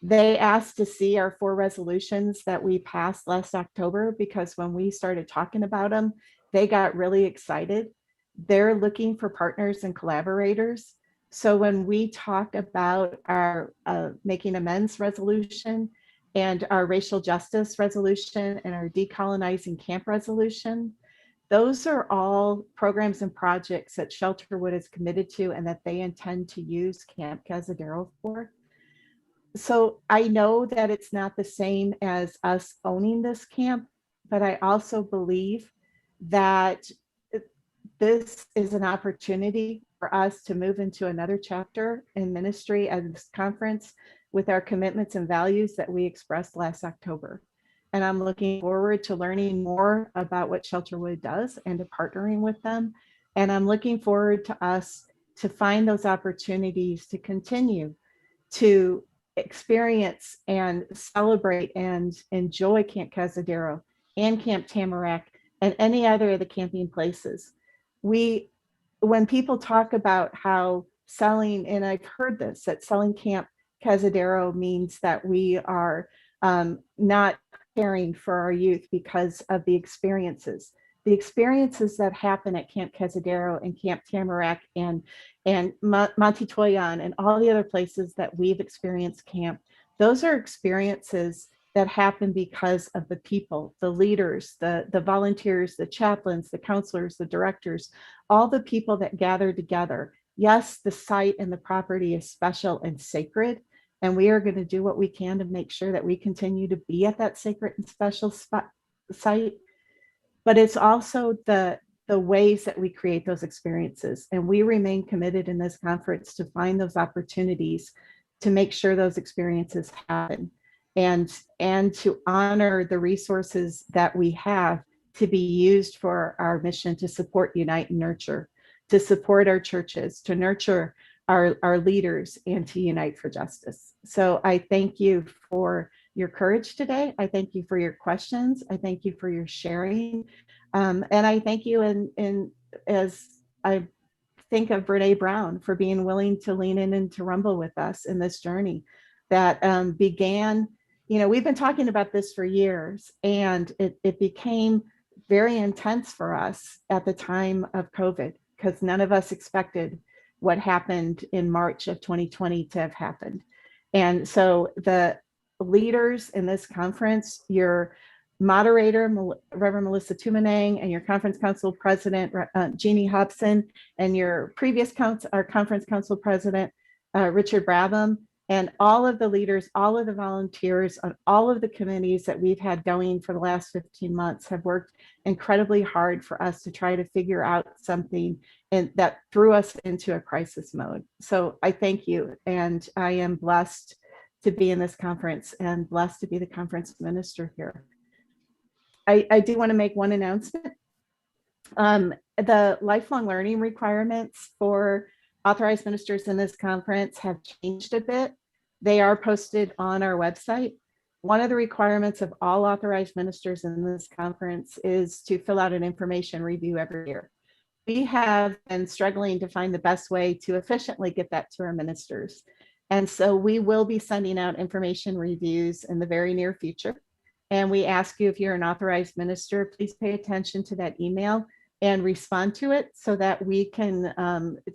They asked to see our 4 resolutions that we passed last October, because when we started talking about them, they got really excited. They're looking for partners and collaborators. So when we talk about our making amends resolution and our racial justice resolution and our decolonizing camp resolution, those are all programs and projects that Shelterwood is committed to and that they intend to use Camp Cazadero for. So I know that it's not the same as us owning this camp, but I also believe that this is an opportunity for us to move into another chapter in ministry at this conference with our commitments and values that we expressed last October. And I'm looking forward to learning more about what Shelterwood does and to partnering with them. And I'm looking forward to us to find those opportunities to continue to experience and celebrate and enjoy Camp Cazadero and Camp Tamarack and any other of the camping places. When people talk about how selling, and I've heard this, that selling Camp Cazadero means that we are not caring for our youth because of the experiences that happen at Camp Cazadero and Camp Tamarack and Monte Toyon and all the other places that we've experienced camp. Those are experiences that happen because of the people, the leaders, the volunteers, the chaplains, the counselors, the directors, all the people that gather together. Yes, the site and the property is special and sacred, and we are going to do what we can to make sure that we continue to be at that sacred and special site. But it's also the ways that we create those experiences. And we remain committed in this conference to find those opportunities to make sure those experiences happen and to honor the resources that we have to be used for our mission to support, unite, and nurture, to support our churches, to nurture our leaders, and to unite for justice. So I thank you for your courage today. I thank you for your questions. I thank you for your sharing. And I thank you as I think of Brene Brown for being willing to lean in and to rumble with us in this journey that began, we've been talking about this for years, and it became very intense for us at the time of COVID, because none of us expected what happened in March of 2020 to have happened. And so the leaders in this conference, your moderator, Reverend Melissa Tumenang, and your conference council president, Jeannie Hobson, and your previous conference council president, Richard Brabham, and all of the leaders, all of the volunteers on all of the committees that we've had going for the last 15 months have worked incredibly hard for us to try to figure out something that threw us into a crisis mode. So I thank you, and I am blessed to be in this conference and blessed to be the conference minister here. I do want to make one announcement. The lifelong learning requirements for authorized ministers in this conference have changed a bit. They are posted on our website. One of the requirements of all authorized ministers in this conference is to fill out an information review every year. We have been struggling to find the best way to efficiently get that to our ministers. And so we will be sending out information reviews in the very near future. And we ask you, if you're an authorized minister, please pay attention to that email and respond to it so that we can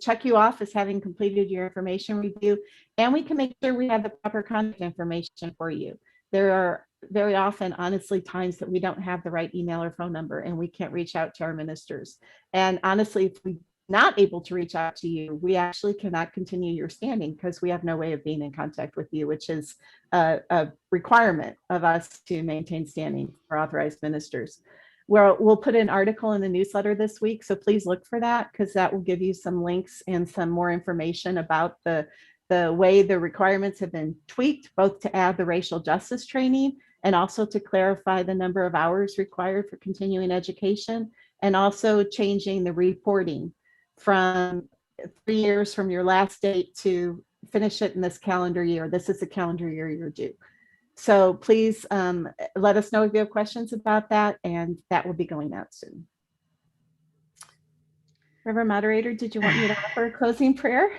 check you off as having completed your information review, and we can make sure we have the proper contact information for you. There are very often, honestly, times that we don't have the right email or phone number and we can't reach out to our ministers. And honestly, if we're not able to reach out to you, we actually cannot continue your standing because we have no way of being in contact with you, which is a requirement of us to maintain standing for authorized ministers. We'll put an article in the newsletter this week, so please look for that, because that will give you some links and some more information about the way the requirements have been tweaked, both to add the racial justice training and also to clarify the number of hours required for continuing education, and also changing the reporting from 3 years from your last date to finish it in this calendar year. This is the calendar year you're due. So please let us know if you have questions about that, and that will be going out soon. Reverend Moderator, did you want me to offer a closing prayer?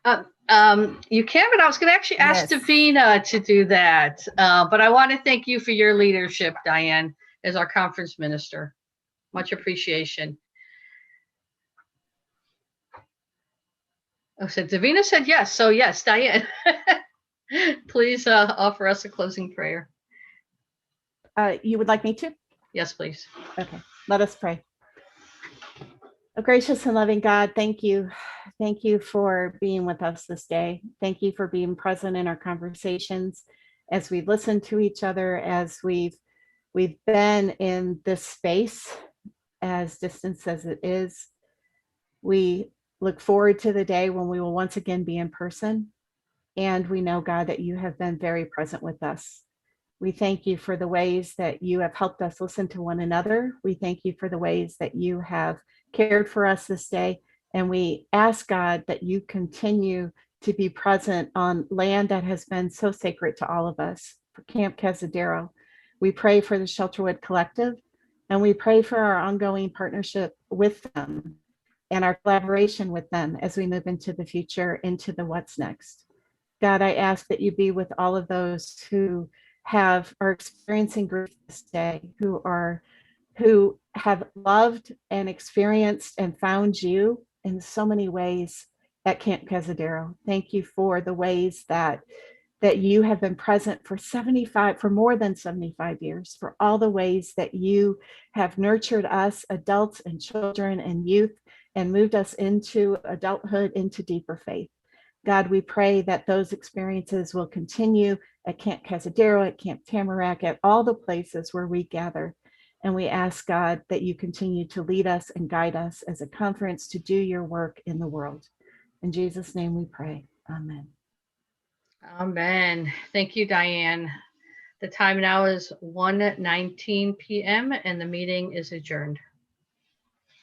You can, but I was going to actually ask Davina to do that. But I want to thank you for your leadership, Diane, as our conference minister. Much appreciation. Oh, so Davina said yes. So yes, Diane. Please offer us a closing prayer. You would like me to? Yes, please. Okay, let us pray. Oh, gracious and loving God, thank you. Thank you for being with us this day. Thank you for being present in our conversations as we listen to each other, as we've been in this space, as distant as it is. We look forward to the day when we will once again be in person. And we know, God, that you have been very present with us. We thank you for the ways that you have helped us listen to one another. We thank you for the ways that you have cared for us this day. And we ask, God, that you continue to be present on land that has been so sacred to all of us, for Camp Cazadero. We pray for the Shelterwood Collective, and we pray for our ongoing partnership with them and our collaboration with them as we move into the future, into the what's next. God, I ask that you be with all of those who are experiencing grief this day, who have loved and experienced and found you in so many ways at Camp Cazadero. Thank you for the ways that you have been present for more than 75 years, for all the ways that you have nurtured us, adults and children and youth, and moved us into adulthood, into deeper faith. God, we pray that those experiences will continue at Camp Cazadero, at Camp Tamarack, at all the places where we gather. And we ask, God, that you continue to lead us and guide us as a conference to do your work in the world. In Jesus' name we pray. Amen. Amen. Thank you, Diane. The time now is 1:19 p.m. and the meeting is adjourned.